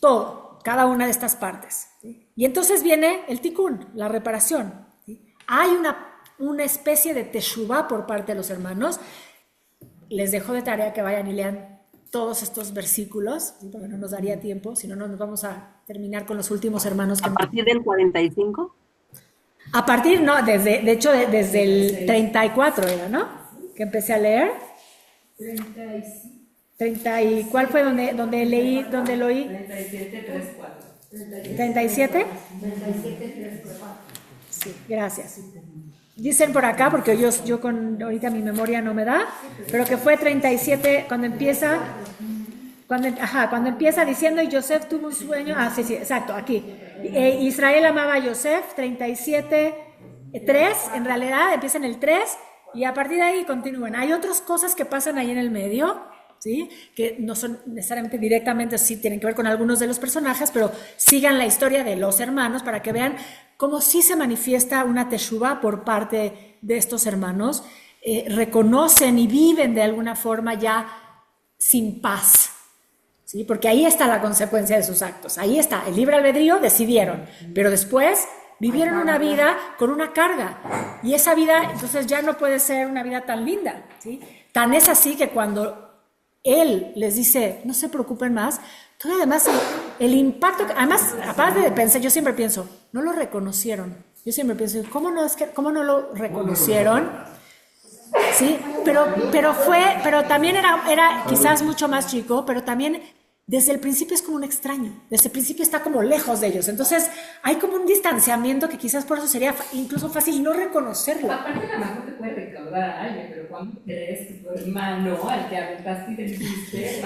Todo, cada una de estas partes, ¿sí? Y entonces viene el tikkun, la reparación, ¿sí? Hay una especie de teshuvá por parte de los hermanos. Les dejo de tarea que vayan y lean todos estos versículos, ¿sí?, porque no nos daría tiempo, si no nos vamos a terminar con los últimos hermanos. ¿A partir del 45? A partir, no, de hecho, desde el 34 era, ¿no?, que empecé a leer. 30 y ¿cuál fue donde leí, donde lo oí? 37, 3, 4. 37. Sí, gracias. Dicen por acá, porque yo ahorita mi memoria no me da, pero que fue 37 cuando empieza diciendo, y Yosef tuvo un sueño, sí, exacto, aquí. Israel amaba a Yosef, 37, 3, en realidad empieza en el 3, y a partir de ahí continúan. Hay otras cosas que pasan ahí en el medio, ¿sí?, que no son necesariamente directamente, sí tienen que ver con algunos de los personajes, pero sigan la historia de los hermanos para que vean cómo sí se manifiesta una teshuvá por parte de estos hermanos, reconocen y viven de alguna forma ya sin paz, ¿sí?, porque ahí está la consecuencia de sus actos, ahí está, el libre albedrío decidieron, pero después vivieron una vida con una carga, y esa vida entonces ya no puede ser una vida tan linda, ¿sí? Tan es así que cuando él les dice, no se preocupen más, todo además el impacto, además, aparte de pensar, yo siempre pienso, no lo reconocieron, yo siempre pienso, ¿cómo no lo reconocieron? Sí, pero también era quizás mucho más chico, pero también desde el principio es como un extraño, desde el principio está como lejos de ellos, entonces hay como un distanciamiento que quizás por eso sería incluso fácil no reconocerlo. Aparte, la mano te puede recaudar a alguien, pero cuando crees que tu hermano, al que aventaste y te dijiste, es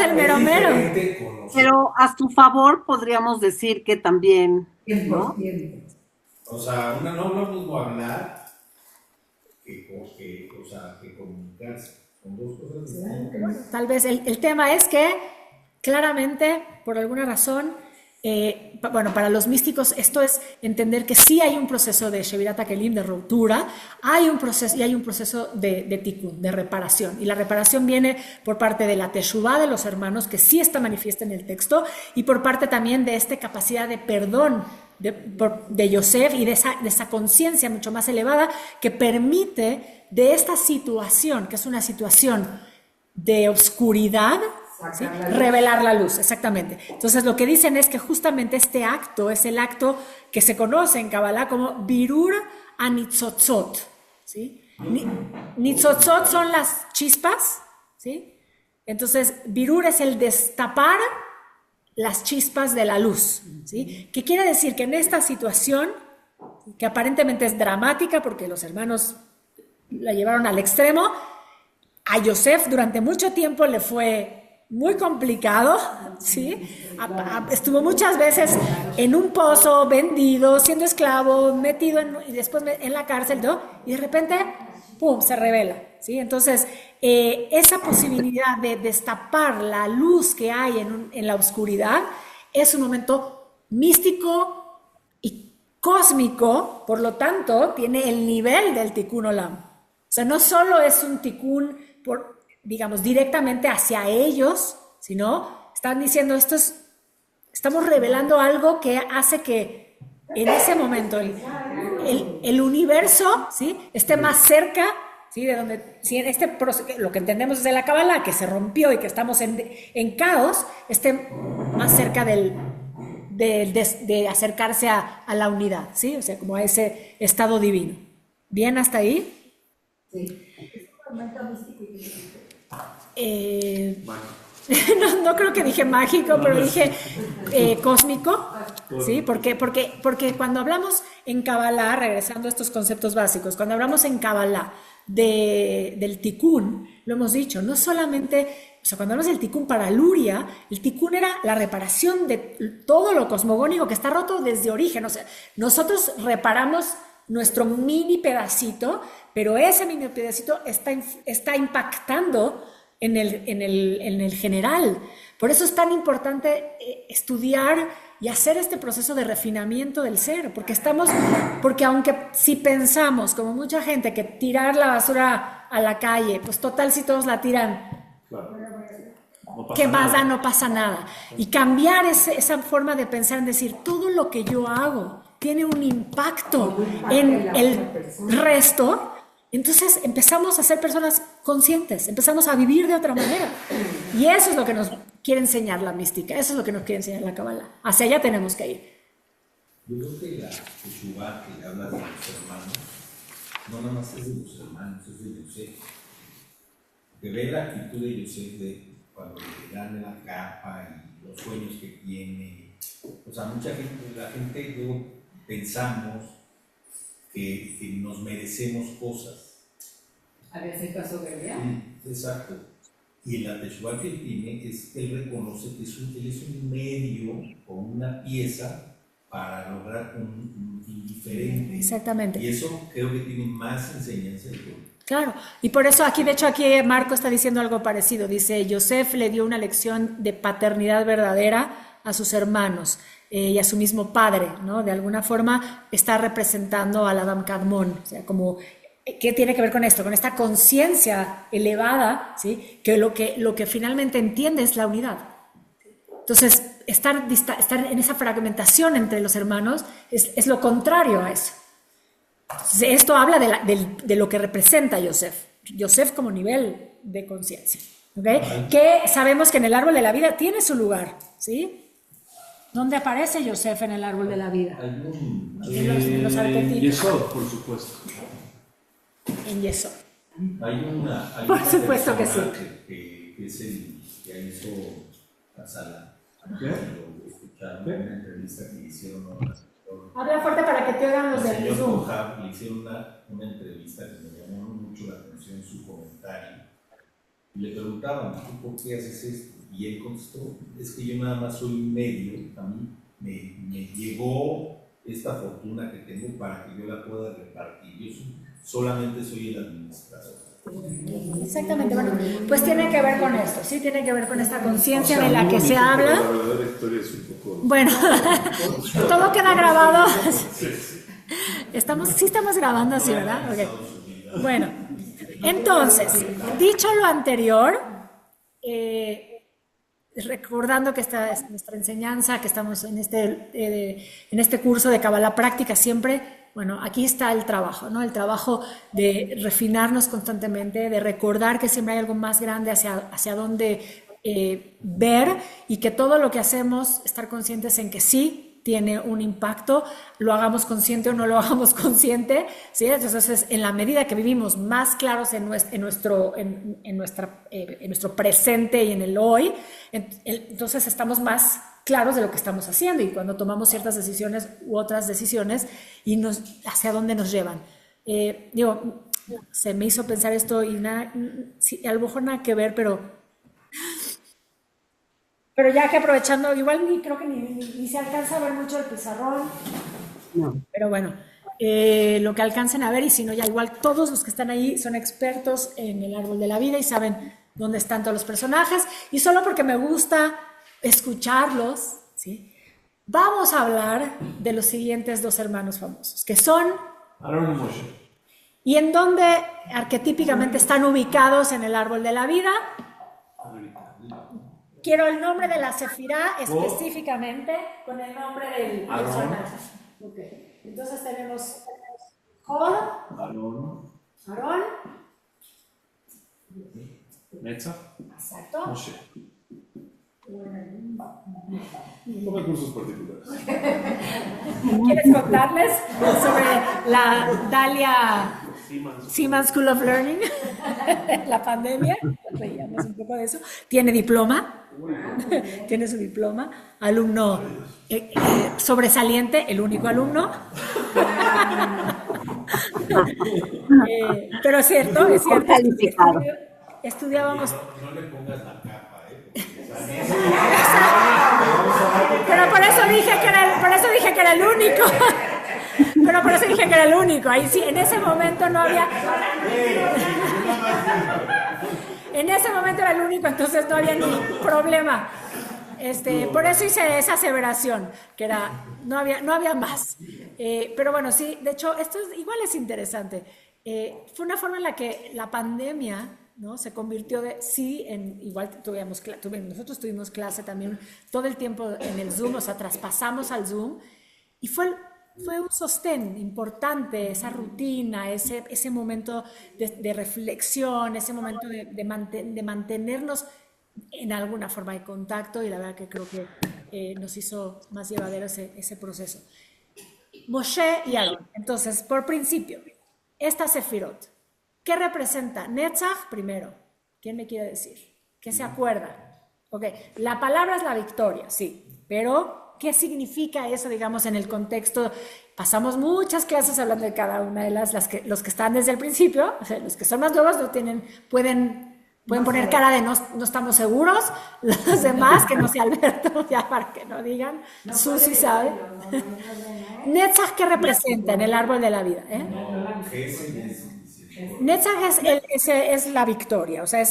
el mero mero. Pero a su favor podríamos decir que también, ¿no? O sea, no mismo hablar que comunicarse. Son dos cosas distintas. Tal vez el tema es que claramente, por alguna razón, para los místicos esto es entender que sí hay un proceso de Shevirat HaKeilim, de ruptura, hay un proceso de tikkun, de reparación, y la reparación viene por parte de la teshuvá de los hermanos, que sí está manifiesta en el texto, y por parte también de esta capacidad de perdón de Yosef y de esa conciencia mucho más elevada que permite de esta situación, que es una situación de oscuridad, ¿sí?, revelar la luz, exactamente. Entonces lo que dicen es que justamente este acto es el acto que se conoce en Kabbalah como Birur Anitzotzot, ¿sí? Nitzotzot son las chispas, ¿sí? Entonces Birur es el destapar las chispas de la luz, ¿sí? ¿Qué quiere decir? Que en esta situación, que aparentemente es dramática porque los hermanos la llevaron al extremo, a Yosef durante mucho tiempo le fue muy complicado, ¿sí? Estuvo muchas veces en un pozo, vendido, siendo esclavo, metido y después en la cárcel, ¿no? Y de repente, ¡pum!, se revela, ¿sí? Entonces, esa posibilidad de destapar la luz que hay en la oscuridad es un momento místico y cósmico, por lo tanto, tiene el nivel del Tikkun Olam. O sea, no solo es un Tikkun digamos, directamente hacia ellos, sino están diciendo, estamos revelando algo que hace que en ese momento el universo, ¿sí?, esté más cerca, ¿sí?, de donde, si en este proceso, lo que entendemos desde la Kabbalah, que se rompió y que estamos en caos, esté más cerca de acercarse a la unidad, ¿sí? O sea, como a ese estado divino. ¿Bien hasta ahí? Sí. Es un momento místico y no creo que dije mágico, pero dije cósmico, ¿sí? Porque cuando hablamos en Kabbalah, regresando a estos conceptos básicos, cuando hablamos en Kabbalah del Tikkun, lo hemos dicho, no solamente, o sea, cuando hablamos del Tikkun para Luria, el Tikkun era la reparación de todo lo cosmogónico que está roto desde origen. O sea, nosotros reparamos nuestro mini pedacito, pero ese mini pedacito está impactando en el general. Por eso es tan importante estudiar y hacer este proceso de refinamiento del ser, porque aunque si pensamos, como mucha gente, que tirar la basura a la calle, pues total, si todos la tiran, Claro. ¿qué más da? No pasa nada. Y cambiar esa forma de pensar, en decir, todo lo que yo hago tiene un impacto en el resto. Entonces empezamos a ser personas conscientes, empezamos a vivir de otra manera. Y eso es lo que nos quiere enseñar la mística, eso es lo que nos quiere enseñar la Kabbalah. Hacia allá tenemos que ir. Yo creo que la Teshuvah que hablas de los hermanos, no nada más es de los hermanos, es de Yosef. Que ve la actitud de Yosef de cuando le dan la capa y los sueños que tiene. O sea, la gente luego pensamos que nos merecemos cosas. A veces caso que Exacto. Y la Teshuvah que él tiene él reconoce que él es un medio o una pieza para lograr un fin diferente. Exactamente. Y eso creo que tiene más enseñanza de todo. Claro, y por eso aquí, de hecho, aquí Marco está diciendo algo parecido. Dice, Yosef le dio una lección de paternidad verdadera a sus hermanos y a su mismo padre, ¿no? De alguna forma está representando al Adam Kadmon, o sea, como, ¿qué tiene que ver con esto? Con esta conciencia elevada, ¿sí? Que lo que finalmente entiende es la unidad. Entonces, estar en esa fragmentación entre los hermanos es lo contrario a eso. Esto habla de lo que representa Yosef como nivel de conciencia, ¿okay? Que sabemos que en el árbol de la vida tiene su lugar, ¿sí? ¿Dónde aparece Yosef en el árbol de la vida? En los arquetipos. Yesod, por supuesto. En Yesod. Por supuesto que sí. Que es el que hizo la sala. ¿Qué? Lo escucharon en una entrevista que hicieron a Habla fuerte para que te oigan los del señor Zoom. Kohab. Le hicieron una entrevista que me llamó mucho la atención su comentario. Y le preguntaban, ¿tú por qué haces esto? Y él contestó, es que yo nada más soy un medio, a mí me llegó esta fortuna que tengo para que yo la pueda repartir. Yo solamente soy el administrador. Exactamente, bueno, pues tiene que ver con esto, sí, tiene que ver con esta conciencia de la que se habla. La verdadera historia es un poco... Bueno, todo queda grabado. Sí estamos grabando así, ¿verdad? Okay. Bueno, entonces, dicho lo anterior, recordando que esta es nuestra enseñanza, que estamos en este curso de Kabbalah práctica siempre, bueno, aquí está el trabajo, ¿no? El trabajo de refinarnos constantemente, de recordar que siempre hay algo más grande hacia dónde ver, y que todo lo que hacemos, estar conscientes en que sí, tiene un impacto, lo hagamos consciente o no lo hagamos consciente, ¿sí? Entonces, en la medida que vivimos más claros en nuestro presente y en el hoy, entonces estamos más claros de lo que estamos haciendo y cuando tomamos ciertas decisiones u otras decisiones y hacia dónde nos llevan. Se me hizo pensar esto y nada, sí, a lo mejor nada que ver, pero ya que aprovechando, igual creo que ni se alcanza a ver mucho el pizarrón, No. pero bueno, lo que alcancen a ver, y si no, ya igual todos los que están ahí son expertos en el árbol de la vida y saben dónde están todos los personajes, y solo porque me gusta escucharlos, ¿sí? Vamos a hablar de los siguientes dos hermanos famosos, que son, Aarón y Moshe. y en dónde arquetípicamente están ubicados en el árbol de la vida. Quiero el nombre de la Sefirá específicamente con el nombre del personaje. Okay. Entonces tenemos Hod, Aarón, Netzach, exacto. Moshe. No recursos particulares. ¿Quieres contarles sobre la Dalia Seaman School of Learning? La pandemia, reíamos un poco de eso. Tiene diploma, tiene su diploma, alumno sobresaliente, el único alumno. Pero es cierto, estudiábamos. No le pongas la capa, Pero por eso dije que era el único. Pero por eso dije que era el único. Ahí sí, en ese momento no había. En ese momento era el único, entonces no había ni problema. Por eso hice esa aseveración, que era, no había más. Pero bueno, sí, de hecho, esto igual es interesante. Fue una forma en la que la pandemia, ¿no? Se convirtió igual nosotros tuvimos clase también todo el tiempo en el Zoom, o sea, traspasamos al Zoom, y fue un sostén importante, esa rutina, ese momento de reflexión, ese momento de mantenernos en alguna forma de contacto, y la verdad que creo que nos hizo más llevadero ese proceso. Moshe y Aarón. Entonces, por principio, esta Sefirot, ¿qué representa? Netzach, primero. ¿Quién me quiere decir? ¿Qué se acuerda? Ok, la palabra es la victoria, sí, pero ¿qué significa eso, digamos, en el contexto? Pasamos muchas clases hablando de cada una de los que están desde el principio, o sea, los que son más nuevos pueden poner cara de no estamos seguros, los demás, que no sea Alberto, ya para que no digan, Susi sabe. Netzach, ¿qué representa en el árbol de la vida? Netzach es la victoria, o sea,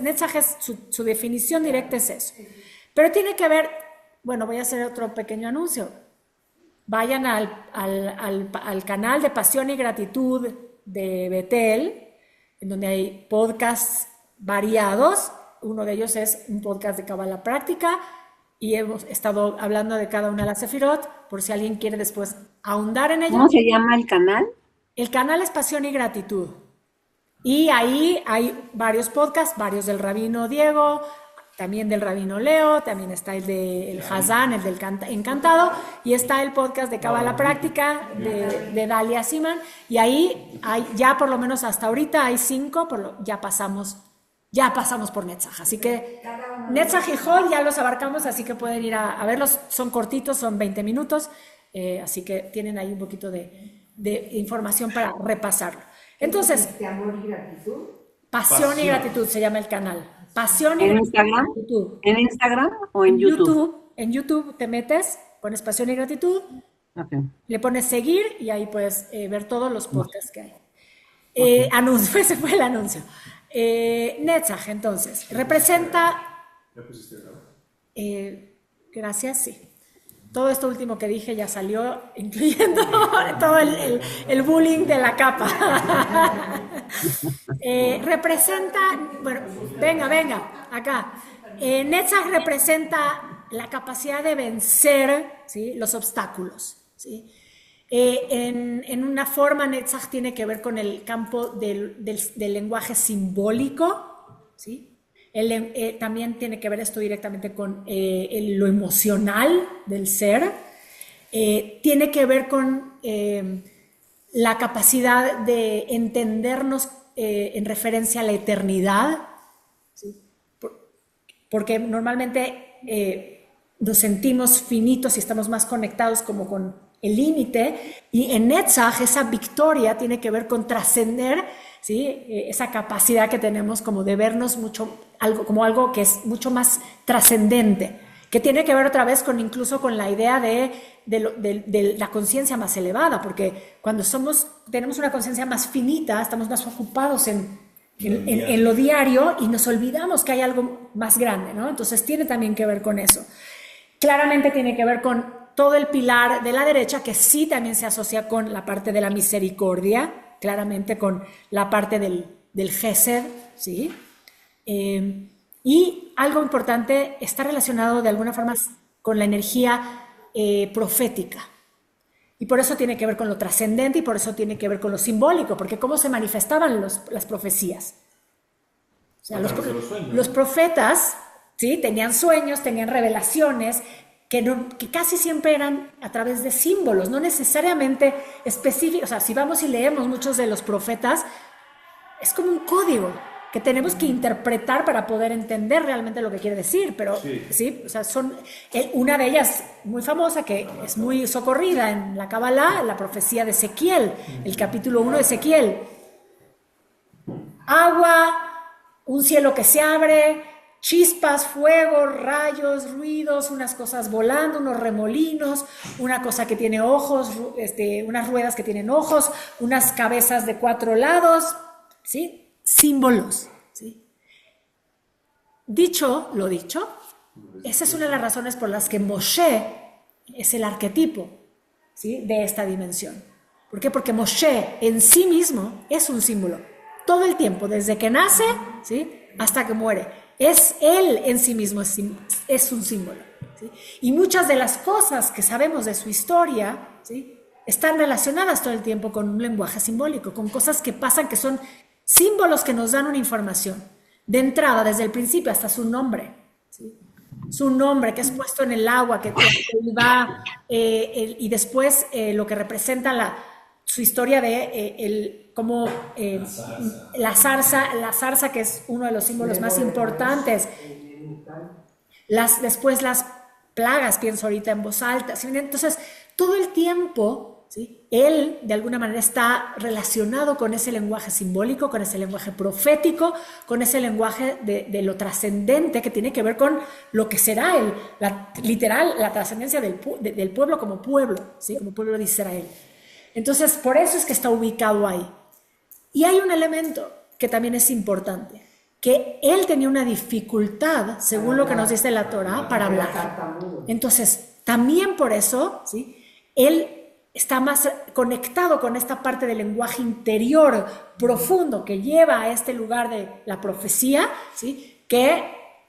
Netzach es su definición directa, es eso. Pero tiene que ver, bueno, voy a hacer otro pequeño anuncio. Vayan al canal de Pasión y Gratitud de Betel, en donde hay podcasts variados. Uno de ellos es un podcast de Cábala Práctica, y hemos estado hablando de cada una de las Sefirot, por si alguien quiere después ahondar en ello. ¿Cómo se llama el canal? El canal es Pasión y Gratitud. Y ahí hay varios podcasts, varios del Rabino Diego, también del Rabino Leo, también está el del Hazán, el del Encantado, y está el podcast de Cábala Práctica de Dalia Seaman, y ahí hay, ya por lo menos hasta ahorita hay 5, ya pasamos por Netzach, así que Netzach y Hod ya los abarcamos, así que pueden ir a verlos, son cortitos, son 20 minutos, así que tienen ahí un poquito de información para repasarlo. Entonces, amor y gratitud. Pasión y Gratitud se llama el canal. Pasión y ¿En Gratitud. Instagram? ¿En Instagram o en YouTube? En YouTube te metes, pones Pasión y Gratitud, Okay. le pones seguir y ahí puedes ver todos los podcasts que hay. Anuncio, ese fue el anuncio. Netzach, entonces, representa... ¿Ya pusiste el grado? Gracias, sí. Todo esto último que dije ya salió, incluyendo todo el bullying de la capa. Representa, bueno, venga, acá. Netzach representa la capacidad de vencer, ¿sí?, los obstáculos, ¿sí? En una forma, Netzach tiene que ver con el campo del lenguaje simbólico, ¿sí? También tiene que ver esto directamente con lo emocional del ser, tiene que ver con la capacidad de entendernos en referencia a la eternidad, ¿sí? Porque normalmente nos sentimos finitos y estamos más conectados como con el límite, y en Netzach esa victoria tiene que ver con trascender, ¿sí? Esa capacidad que tenemos como de vernos como algo que es mucho más trascendente, que tiene que ver otra vez incluso con la idea de la conciencia más elevada, porque cuando tenemos una conciencia más finita, estamos más ocupados en lo diario y nos olvidamos que hay algo más grande, ¿no? Entonces tiene también que ver con eso. Claramente tiene que ver con todo el pilar de la derecha, que sí también se asocia con la parte de la misericordia, claramente con la parte del Gesed, ¿sí? Y algo importante, está relacionado de alguna forma con la energía profética. Y por eso tiene que ver con lo trascendente y por eso tiene que ver con lo simbólico, porque cómo se manifestaban las profecías. O sea, los profetas, ¿sí? Tenían sueños, tenían revelaciones, que casi siempre eran a través de símbolos, no necesariamente específicos. O sea, si vamos y leemos muchos de los profetas, es como un código que tenemos que interpretar para poder entender realmente lo que quiere decir, pero sí, o sea, una de ellas muy famosa, que es muy socorrida en la Kabbalah, la profecía de Ezequiel, el capítulo 1 de Ezequiel. Agua, un cielo que se abre, chispas, fuego, rayos, ruidos, unas cosas volando, unos remolinos, una cosa que tiene ojos, unas ruedas que tienen ojos, unas cabezas de 4 lados, ¿sí? Símbolos, ¿sí? Dicho lo dicho, esa es una de las razones por las que Moshe es el arquetipo, ¿sí? De esta dimensión. ¿Por qué? Porque Moshe en sí mismo es un símbolo. Todo el tiempo, desde que nace, ¿sí? Hasta que muere. Él en sí mismo es un símbolo, ¿sí? Y muchas de las cosas que sabemos de su historia, ¿sí? Están relacionadas todo el tiempo con un lenguaje simbólico, con cosas que pasan que son símbolos que nos dan una información. De entrada, desde el principio, hasta su nombre, ¿sí? Su nombre que es puesto en el agua, que va, y después lo que representa su historia de como la zarza, que es uno de los símbolos más importantes. Después las plagas, pienso ahorita en voz alta. ¿Sí? Entonces, todo el tiempo, ¿sí? Él, de alguna manera, está relacionado con ese lenguaje simbólico, con ese lenguaje profético, con ese lenguaje de lo trascendente que tiene que ver con lo que será literal, la trascendencia del pueblo como pueblo, ¿sí? Como pueblo de Israel. Entonces, por eso es que está ubicado ahí. Y hay un elemento que también es importante, que él tenía una dificultad, según lo que nos dice la Torá, para hablar. Entonces, también por eso, ¿sí? Él está más conectado con esta parte del lenguaje interior profundo que lleva a este lugar de la profecía, ¿sí? Que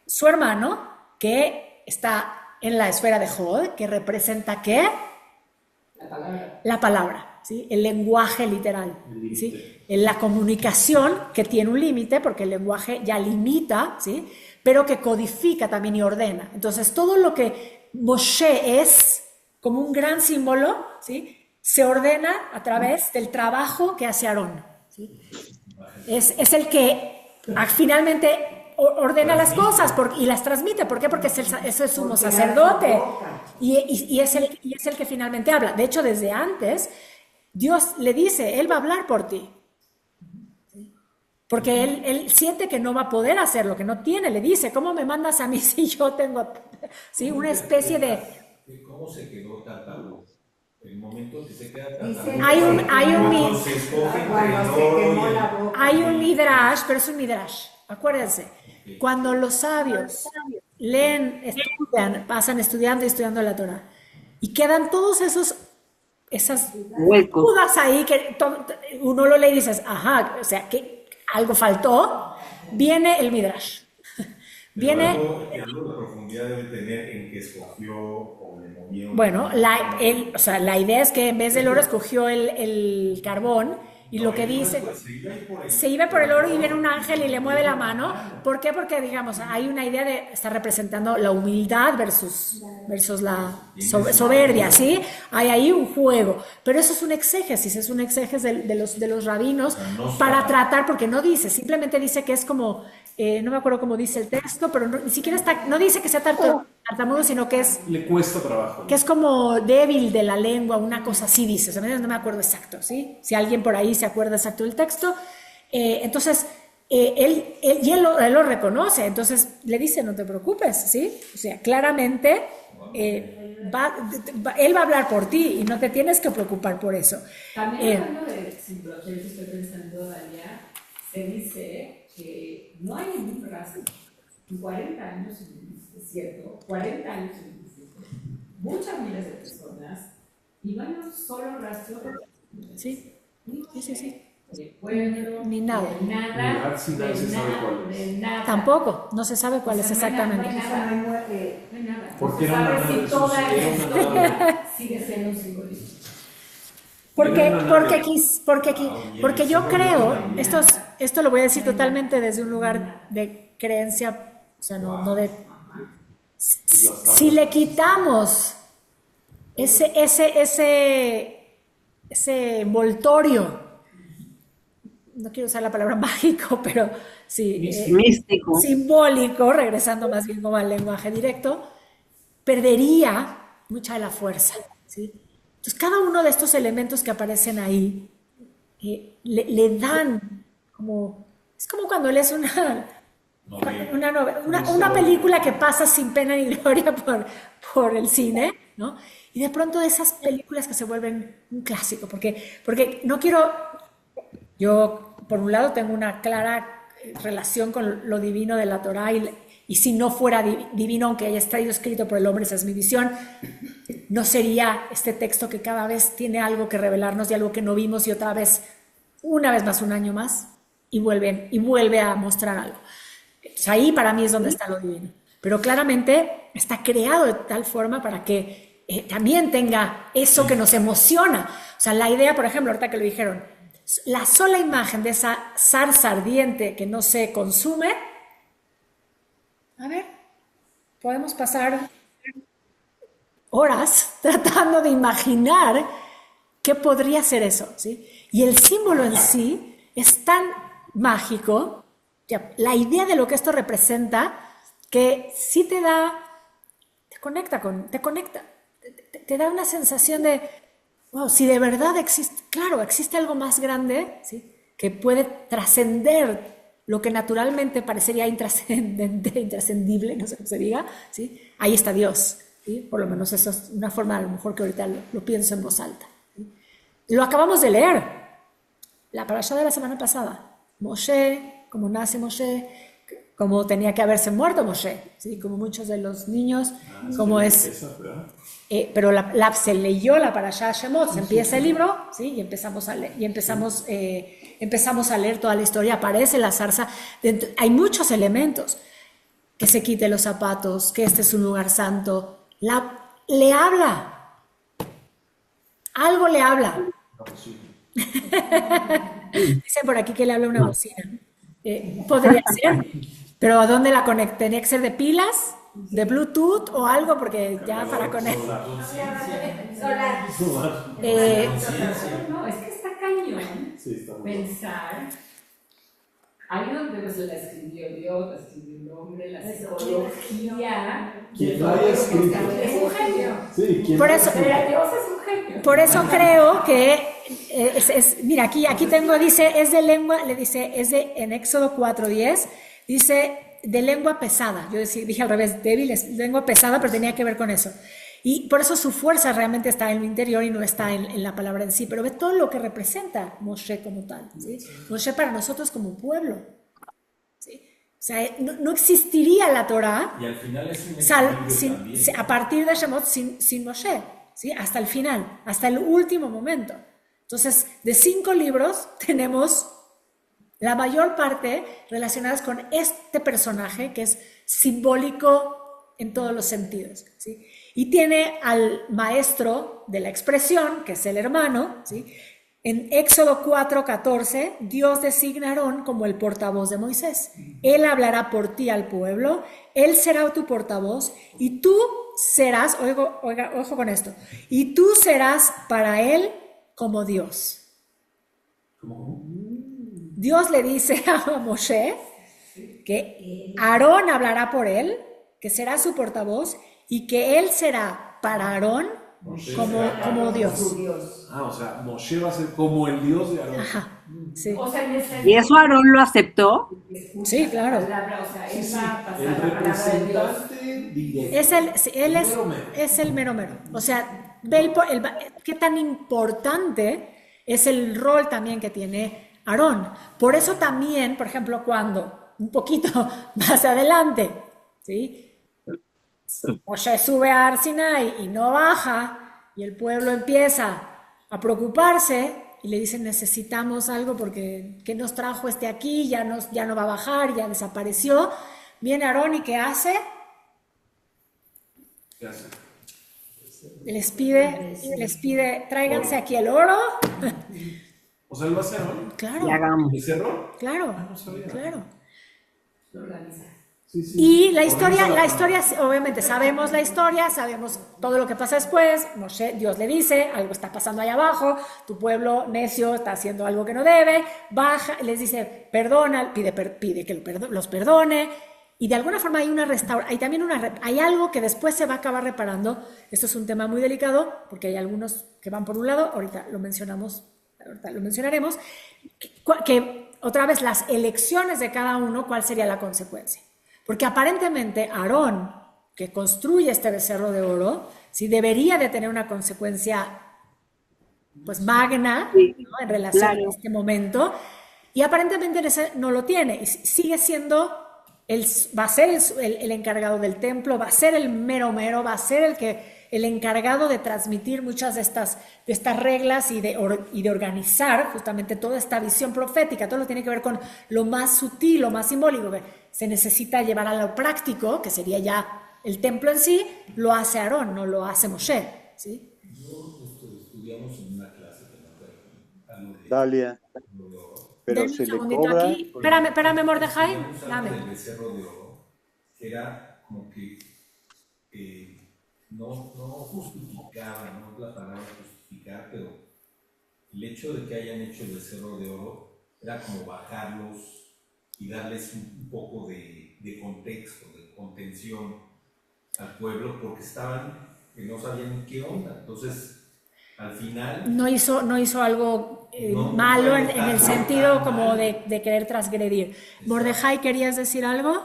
su hermano, que está en la esfera de Jod, que representa ¿qué? La palabra. ¿Sí? El lenguaje literal, ¿sí? La comunicación que tiene un límite, porque el lenguaje ya limita, ¿sí? Pero que codifica también y ordena. Entonces, todo lo que Moshe es como un gran símbolo, ¿sí? Se ordena a través del trabajo que hace Aarón, ¿sí? Es el que finalmente ordena las cosas y las transmite. ¿Por qué? Porque es el sumo sacerdote y es el que finalmente habla. De hecho, desde antes Dios le dice, Él va a hablar por ti. Porque él siente que no va a poder hacer lo que no tiene. Le dice, ¿cómo me mandas a mí si yo tengo, ¿sí? Una especie de... ¿Cómo se quedó tan tabú? El momento que se queda tan tabú. Hay un midrash, pero es un midrash. Acuérdense, cuando los sabios leen, estudian, pasan estudiando la Torah y quedan todos esas dudas ahí que uno lo lee y dices, ajá, o sea, que algo faltó, viene el midrash. Viene... Algo de profundidad debe tener en que escogió o le movió. Bueno, la idea es que en vez del oro escogió el carbón Y lo que dice, se iba por el oro y viene un ángel y le mueve la mano. ¿Por qué? Porque, digamos, hay una idea de estar representando la humildad versus la soberbia, ¿sí? Hay ahí un juego. Pero eso es un exégesis de los rabinos para tratar, porque no dice, simplemente dice que es como, no me acuerdo cómo dice el texto, pero ni siquiera no dice que sea tartamudo, sino que es... Le cuesta trabajo. Que es como débil de la lengua, una cosa así dice, o sea, no me acuerdo exacto, ¿sí? Si alguien por ahí se acuerda exacto del texto, entonces él lo reconoce, entonces le dice, no te preocupes, ¿sí? O sea, claramente él va a hablar por ti y no te tienes que preocupar por eso. También hablando de simbología, estoy pensando, Dalia, se dice que no hay ningún rastro. En 40 años en el desierto, 40 años en el desierto, muchas miles de personas, y no hay un solo rastro de... Sí. De pueblo, ni nada. De nada, de nada. Tampoco, no se sabe cuál es exactamente. No hay nada. Porque no era se sabe una si toda nada de la sus- historia sigue siendo un simbolismo. Porque yo creo, esto lo voy a decir totalmente desde un lugar de creencia, o sea, no de... Si le quitamos ese envoltorio, no quiero usar la palabra mágico, pero sí, místico, simbólico, regresando más bien como al lenguaje directo, perdería mucha de la fuerza, ¿sí? Entonces, cada uno de estos elementos que aparecen ahí le dan como... Es como cuando lees una película que pasa sin pena ni gloria por el cine, ¿no? Y de pronto esas películas que se vuelven un clásico, porque no quiero... Yo, por un lado, tengo una clara relación con lo divino de la Torá y si no fuera divino, aunque haya estado escrito por el hombre, esa es mi visión, no sería este texto que cada vez tiene algo que revelarnos de algo que no vimos y otra vez, una vez más, un año más, y vuelve a mostrar algo. Entonces, ahí para mí es donde está lo divino. Pero claramente está creado de tal forma para que también tenga eso que nos emociona. O sea, la idea, por ejemplo, ahorita que lo dijeron, la sola imagen de esa zarza ardiente que no se consume, a ver, podemos pasar horas tratando de imaginar qué podría ser eso, ¿sí? Y el símbolo en sí es tan mágico, la idea de lo que esto representa, que sí te conecta, te da una sensación de, wow, si de verdad existe algo más grande, ¿sí? Que puede trascender lo que naturalmente parecería intrascendente, intrascendible, no sé cómo se diga, ¿sí? Ahí está Dios, ¿sí? Por lo menos eso es una forma, a lo mejor que ahorita lo pienso en voz alta, ¿sí? Lo acabamos de leer, la parashá de la semana pasada, Moshe, como nace Moshe, como tenía que haberse muerto Moshe, ¿sí? Como muchos de los niños, como es... pero se leyó la parashá Shemot, se empieza el libro, ¿sí? Y empezamos a leer toda la historia, aparece la zarza, hay muchos elementos, que se quite los zapatos, que este es un lugar santo, le habla, algo le habla. Dicen por aquí que le habla una bocina. Podría ser, pero ¿a dónde la conecta? ¿Tenía que ser de pilas, de Bluetooth o algo? Porque ya para conectar. No, es que está cañón pensar. Ahí donde pues la escribió Dios, la escribió el hombre, la psicología. Quien lo haya escrito. Es un genio. Sí, Por eso, Pero Dios es un genio. por eso creo que mira, aquí tengo, dice, es de lengua, le dice, en Éxodo 4:10, dice de lengua pesada. Yo dije al revés, débil es lengua pesada, pero tenía que ver con eso. Y por eso su fuerza realmente está en lo interior y no está en la palabra en sí. Pero ve todo lo que representa Moshe como tal, ¿sí? Moshe para nosotros como pueblo, ¿sí? O sea, no existiría la Torá Y al final es un también. a partir de Shemot sin Moshe, ¿sí? Hasta el final, hasta el último momento. Entonces, de 5 libros tenemos la mayor parte relacionadas con este personaje que es simbólico en todos los sentidos, ¿sí? Y tiene al maestro de la expresión, que es el hermano, ¿sí? En Éxodo 4:14, Dios designa a Aarón como el portavoz de Moisés. Él hablará por ti al pueblo, él será tu portavoz y tú serás, ojo con esto, y tú serás para él como Dios. ¿Cómo? Dios le dice a Moshe que Aarón hablará por él, que será su portavoz y que él será para Aarón Moshe como Su Dios. Dios. Ah, o sea, Moshe va a ser como el Dios de Aarón. Ajá, sí. O sea, en esta ¿Y eso Aarón lo aceptó? Sí, claro. palabra, o sea, él va a pasar El la palabra de Dios. representante directo. Él Mero mero. es el mero mero. O sea, ve qué tan importante es el rol también que tiene Aarón. Por eso también, por ejemplo, cuando un poquito más adelante, ¿sí? Moshe sube a Har Sinai y no baja, y el pueblo empieza a preocuparse y le dicen necesitamos algo porque ¿qué nos trajo aquí? Ya no va a bajar, ya desapareció. Viene Aarón y ¿qué hace? ¿Qué hace? Les pide, tráiganse aquí el oro. O sea, él va a ser Aarón. Claro, Y hagamos. ¿Es error? claro, no sabía. claro. Lo organiza. Sí, sí. Y la historia, Organiza obviamente sabemos la historia, sabemos todo lo que pasa después. Moshe, Dios le dice, algo está pasando ahí abajo, tu pueblo necio está haciendo algo que no debe, baja, les dice, perdona, pide que los perdone. Y de alguna forma hay algo que después se va a acabar reparando. Esto es un tema muy delicado porque hay algunos que van por un lado, ahorita lo mencionaremos, que otra vez las elecciones de cada uno, ¿cuál sería la consecuencia? Porque aparentemente Aarón, que construye este becerro de oro, sí debería de tener una consecuencia pues magna, ¿no? En relación a este momento, y aparentemente no lo tiene, y sigue siendo, va a ser el encargado del templo, va a ser el mero mero, va a ser el encargado de transmitir muchas de estas reglas y de organizar justamente toda esta visión profética. Todo lo tiene que ver con lo más sutil, lo más simbólico, que se necesita llevar a lo práctico, que sería ya el templo en sí, lo hace Aarón, no lo hace Moshe, ¿sí? Estudiamos en una clase que no fue algo de Dalia, pero Denme se un le segundito cobra. aquí. Espérame, Mordejai. estudiamos algo Dame. del becerro de oro, que era como que no justificaba, no es la palabra justificar, pero el hecho de que hayan hecho el becerro de oro era como bajarlos y darles un poco de contexto, de contención al pueblo, porque que no sabían ni qué onda. Entonces, al final... No hizo algo No, malo no en fue el tan sentido como mal. de querer transgredir. Mordejai, ¿querías decir algo?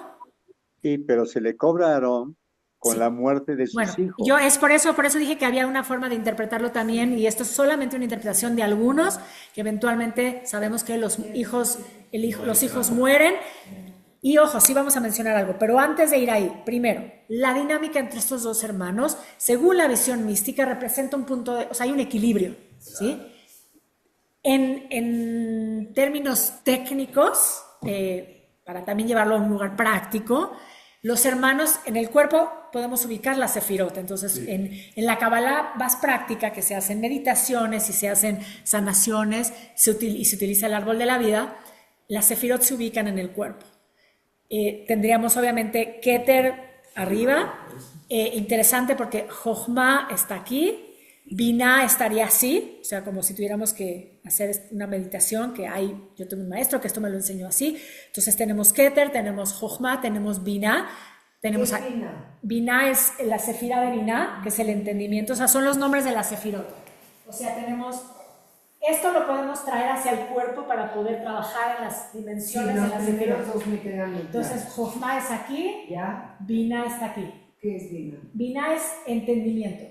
Sí, pero se le cobra a Aarón con Sí. la muerte de sus Bueno, hijos. yo es por eso dije que había una forma de interpretarlo también, y esto es solamente una interpretación de algunos, que eventualmente sabemos que los hijos mueren. Y ojo, sí vamos a mencionar algo, pero antes de ir ahí, primero, la dinámica entre estos dos hermanos, según la visión mística, representa un punto o sea, hay un equilibrio, ¿sí? En términos técnicos, para también llevarlo a un lugar práctico, los hermanos en el cuerpo podemos ubicar la sefirot. Entonces, sí. en la Kabbalah más práctica, que se hacen meditaciones y se hacen sanaciones y se utiliza el árbol de la vida, las sefirot se ubican en el cuerpo. Tendríamos obviamente Keter arriba, interesante porque Jochma está aquí, Binah estaría así, o sea, como si tuviéramos que hacer una meditación, yo tengo un maestro que esto me lo enseñó así. Entonces tenemos Keter, tenemos Jochma, tenemos Binah. Tenemos Binah es la sefira de Binah, que es el entendimiento, o sea, son los nombres de la sefirot. O sea, esto lo podemos traer hacia el cuerpo para poder trabajar en las dimensiones de la sefirot. Entonces, Jochma es aquí, ¿ya? Binah está aquí. ¿Qué es Binah? Binah es entendimiento.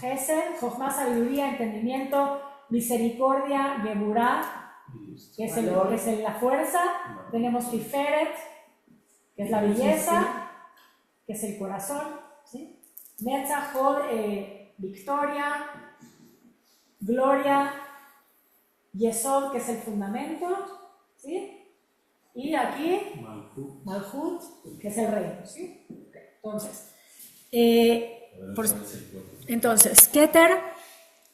Gesed, Jochma, sabiduría, entendimiento, misericordia, Geburah, que es la fuerza. Tenemos Tiferet, que es la belleza, que es el corazón, ¿sí? Netzach, Hod, victoria, gloria, Yesod, que es el fundamento, ¿sí? Y aquí, Malhut, que es el reino, ¿sí? Entonces, Keter,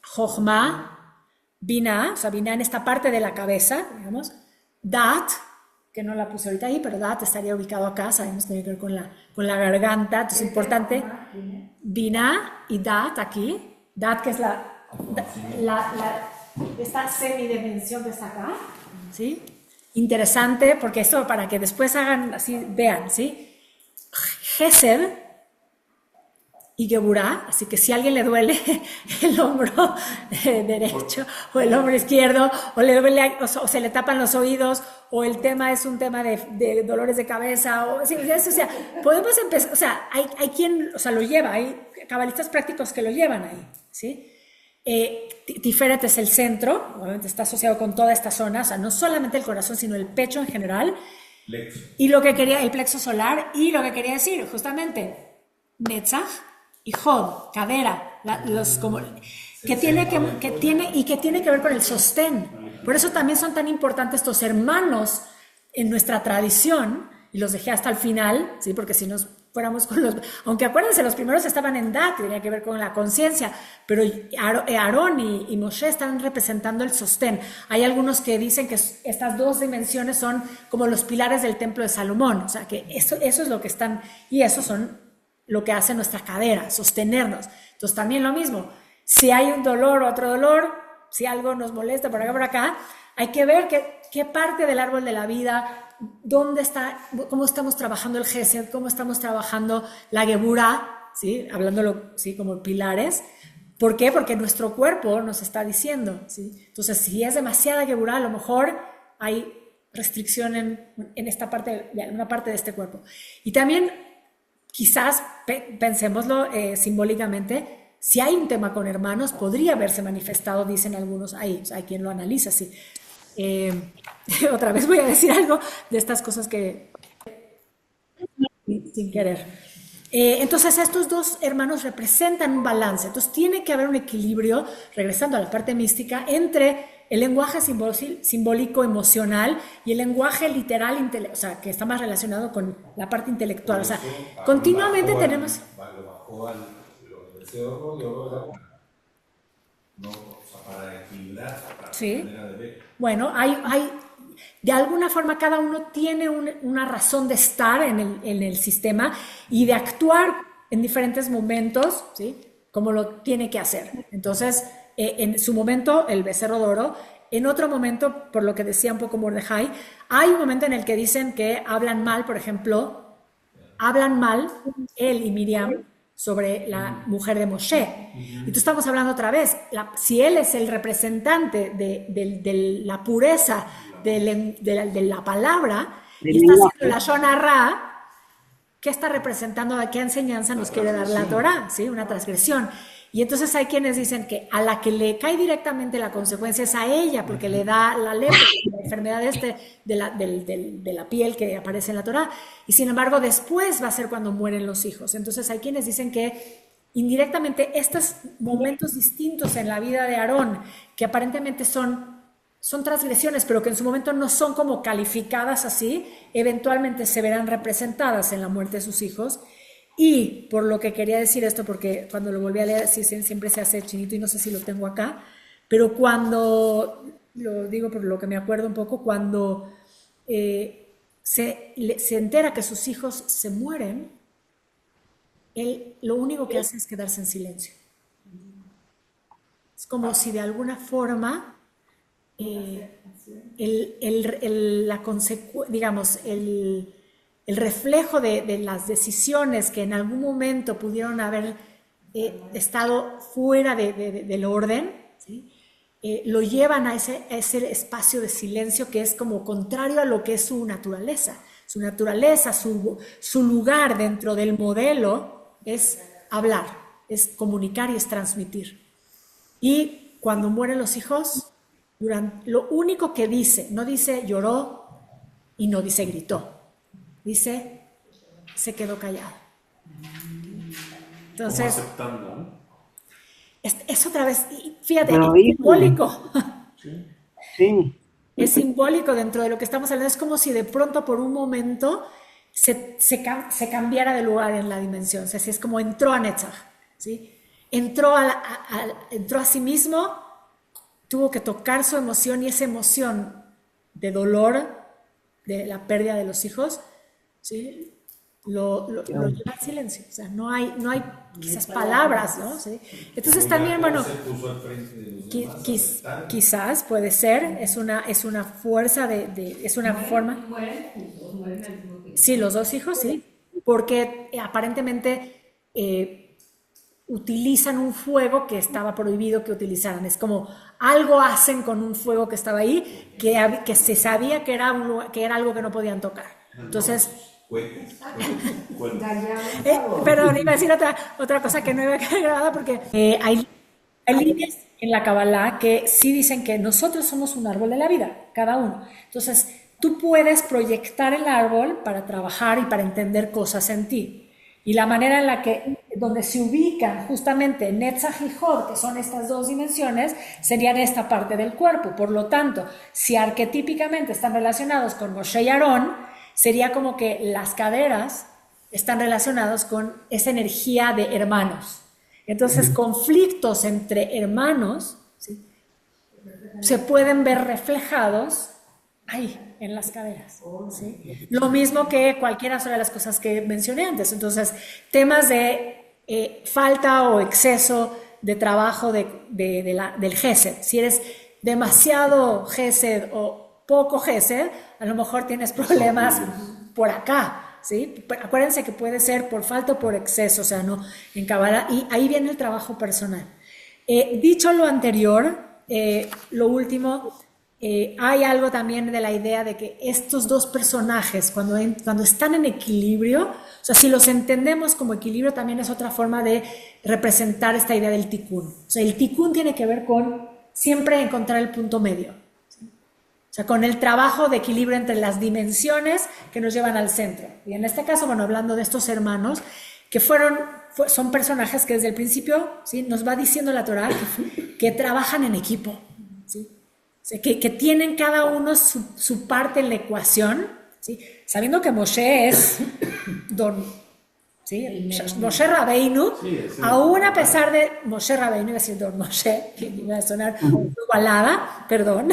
Jochma, Binah, o sea, Binah en esta parte de la cabeza, digamos. Dat, que no la puse ahorita ahí, pero Dat estaría ubicado acá, sabemos que tiene que ver con la garganta, entonces es importante. Binah y Dat aquí. Dat, que es esta semidimensión que está acá, ¿sí? Interesante, porque esto para que después hagan así, vean, ¿sí? Gesed y Geburah, así que si a alguien le duele el hombro derecho o el hombro izquierdo, o le duele, o se le tapan los oídos, o el tema es un tema de dolores de cabeza, o sea, podemos empezar, o sea, hay quien, o sea, lo lleva, hay cabalistas prácticos que lo llevan ahí, ¿sí? Tiferet es el centro, obviamente está asociado con toda esta zona, o sea, no solamente el corazón, sino el pecho en general. Plexo. Y lo que quería, el plexo solar, y lo que quería decir, justamente, Netzach y Hod, cadera, que tiene que ver con el sostén. Por eso también son tan importantes estos hermanos en nuestra tradición, y los dejé hasta el final, ¿sí? Porque si nos fuéramos con los... Aunque acuérdense, los primeros estaban en Dat, que tenía que ver con la conciencia, pero Aarón y Moshe están representando el sostén. Hay algunos que dicen que estas dos dimensiones son como los pilares del templo de Salomón, o sea, que eso es lo que están, y eso son lo que hace nuestra cadera, sostenernos. Entonces también lo mismo, si hay un dolor o otro dolor, si algo nos molesta por acá, hay que ver qué parte del árbol de la vida, dónde está, cómo estamos trabajando el Gesed, cómo estamos trabajando la Geburah, ¿sí? Hablándolo, ¿sí? Como pilares. ¿Por qué? Porque nuestro cuerpo nos está diciendo, ¿sí? Entonces, si es demasiada Geburah, a lo mejor hay restricción en esta parte, en una parte de este cuerpo. Y también, quizás, pensémoslo simbólicamente, si hay un tema con hermanos, podría haberse manifestado, dicen algunos ahí, o sea, hay quien lo analiza así. Otra vez voy a decir algo de estas cosas que sin querer. Entonces estos dos hermanos representan un balance, entonces tiene que haber un equilibrio, regresando a la parte mística, entre el lenguaje simbólico emocional y el lenguaje literal, o sea, que está más relacionado con la parte intelectual. O sea, continuamente tenemos... No, o sea, para equilibrar, para sí. manera de ver. Bueno, hay de alguna forma cada uno tiene una razón de estar en el sistema y de actuar en diferentes momentos, ¿sí? Como lo tiene que hacer. Entonces, en su momento, el becerro de oro, en otro momento, por lo que decía un poco Mordejai, hay un momento en el que dicen que hablan mal, por ejemplo, hablan mal él y Miriam sobre la mujer de Moshe. Entonces estamos hablando otra vez, si él es el representante de la pureza de la palabra, y está haciendo la Shona Ra, ¿qué está representando? ¿A qué enseñanza nos quiere dar la Torah? ¿Sí? Una transgresión. Y entonces hay quienes dicen que a la que le cae directamente la consecuencia es a ella, porque le da la lepra, la enfermedad de la piel que aparece en la Torah, y sin embargo después va a ser cuando mueren los hijos. Entonces hay quienes dicen que indirectamente estos momentos distintos en la vida de Aarón, que aparentemente son transgresiones, pero que en su momento no son como calificadas así, eventualmente se verán representadas en la muerte de sus hijos. Y por lo que quería decir esto, porque cuando lo volví a leer, sí, siempre se hace chinito y no sé si lo tengo acá, pero cuando, lo digo por lo que me acuerdo un poco, cuando se entera que sus hijos se mueren, él lo único que hace es quedarse en silencio. Es como si de alguna forma digamos, el reflejo de las decisiones que en algún momento pudieron haber estado fuera del orden, ¿sí? Lo llevan a ese espacio de silencio que es como contrario a lo que es su naturaleza. Su naturaleza, su lugar dentro del modelo es hablar, es comunicar y es transmitir. Y cuando mueren los hijos, lo único que dice, no dice lloró y no dice gritó. Dice, se quedó callado. Entonces, como aceptando, ¿no? Es otra vez, fíjate, pero, es simbólico. Sí. Es simbólico dentro de lo que estamos hablando. Es como si de pronto por un momento se cambiara de lugar en la dimensión. O sea, es como entró a Netzach, ¿sí? Entró a sí mismo tuvo que tocar su emoción y esa emoción de dolor, de la pérdida de los hijos, ¿sí? Lo lleva al silencio. O sea, no hay quizás palabras, ¿no? ¿Sí? Entonces también, bueno, quizás puede ser, es una fuerza es una forma. Mueren juntos, mueren al mismo tiempo. Sí, los dos hijos, sí, porque aparentemente utilizan un fuego que estaba prohibido que utilizaran. Es como algo hacen con un fuego que estaba ahí, que se sabía que era algo que no podían tocar. Entonces, perdón, iba a decir otra cosa que no iba a quedar grabada porque hay líneas en la Kabbalah que sí dicen que nosotros somos un árbol de la vida, cada uno. Entonces, tú puedes proyectar el árbol para trabajar y para entender cosas en ti. Y la manera en la que, donde se ubican justamente Netzach y Hod, que son estas dos dimensiones, serían esta parte del cuerpo. Por lo tanto, si arquetípicamente están relacionados con Moshe y Aarón, sería como que las caderas están relacionados con esa energía de hermanos. Entonces, conflictos entre hermanos, ¿sí?, se pueden ver reflejados ahí, en las caderas, ¿sí? Lo mismo que cualquiera de las cosas que mencioné antes. Entonces, temas de falta o exceso de trabajo del Gesed. Si eres demasiado Gesed o poco Gesed, a lo mejor tienes problemas por acá, ¿sí? Pero acuérdense que puede ser por falta o por exceso, o sea, no en Kabbalah, y ahí viene el trabajo personal. Dicho lo anterior, lo último, hay algo también de la idea de que estos dos personajes, cuando están en equilibrio, o sea, si los entendemos como equilibrio, también es otra forma de representar esta idea del tikkun. O sea, el tikkun tiene que ver con siempre encontrar el punto medio, ¿sí? O sea, con el trabajo de equilibrio entre las dimensiones que nos llevan al centro. Y en este caso, bueno, hablando de estos hermanos, que son personajes que desde el principio, ¿sí?, nos va diciendo la Torá que trabajan en equipo, ¿sí? O sea, que tienen cada uno su parte en la ecuación, ¿sí? Sabiendo que Moshe es ¿sí?, Moshe Rabbeinu, aún a pesar de Moshe Rabbeinu, iba a decir Don Moshe, que iba a sonar balada, perdón,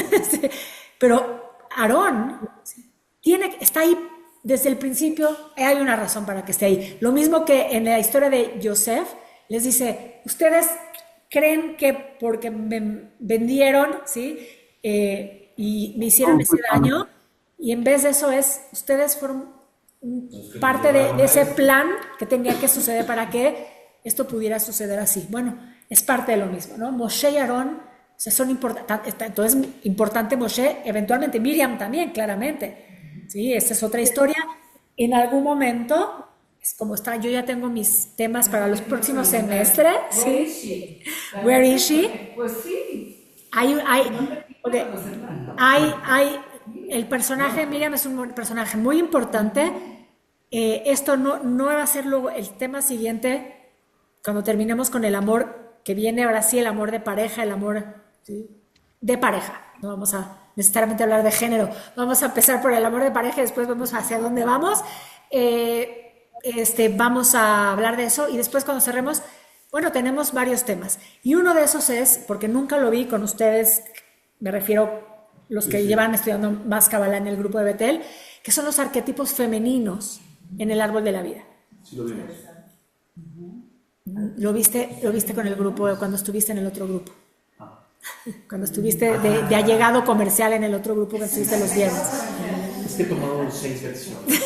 pero Aarón, ¿sí?, está ahí desde el principio, hay una razón para que esté ahí. Lo mismo que en la historia de Yosef, les dice, ustedes creen que porque me vendieron, ¿sí?, y me hicieron ese daño, y en vez de eso ustedes fueron parte de ese plan que tenía que suceder para que esto pudiera suceder así. Bueno, es parte de lo mismo, ¿no? Moshe y Aarón, o sea, son importantes, entonces importante Moshe, eventualmente Miriam también, claramente, ¿sí? Esta es otra historia. En algún momento, es como está, yo ya tengo mis temas para los próximos semestres, ¿sí? Where is she? Pues sí. El personaje de Miriam es un personaje muy importante. Esto no va a ser luego el tema siguiente, cuando terminemos con el amor, que viene ahora sí, el amor de pareja, el amor, ¿sí?, de pareja. No vamos a necesariamente hablar de género, vamos a empezar por el amor de pareja y después vemos hacia dónde vamos. Vamos a hablar de eso y después cuando cerremos, bueno, tenemos varios temas. Y uno de esos es, porque nunca lo vi con ustedes, me refiero los que llevan estudiando más Kabbalah en el grupo de Betel, que son los arquetipos femeninos en el árbol de la vida. Sí, lo vimos. ¿Lo viste con el grupo cuando estuviste en el otro grupo? Cuando estuviste de allegado comercial en el otro grupo que estuviste los viernes. Es que tomamos 6 lecciones.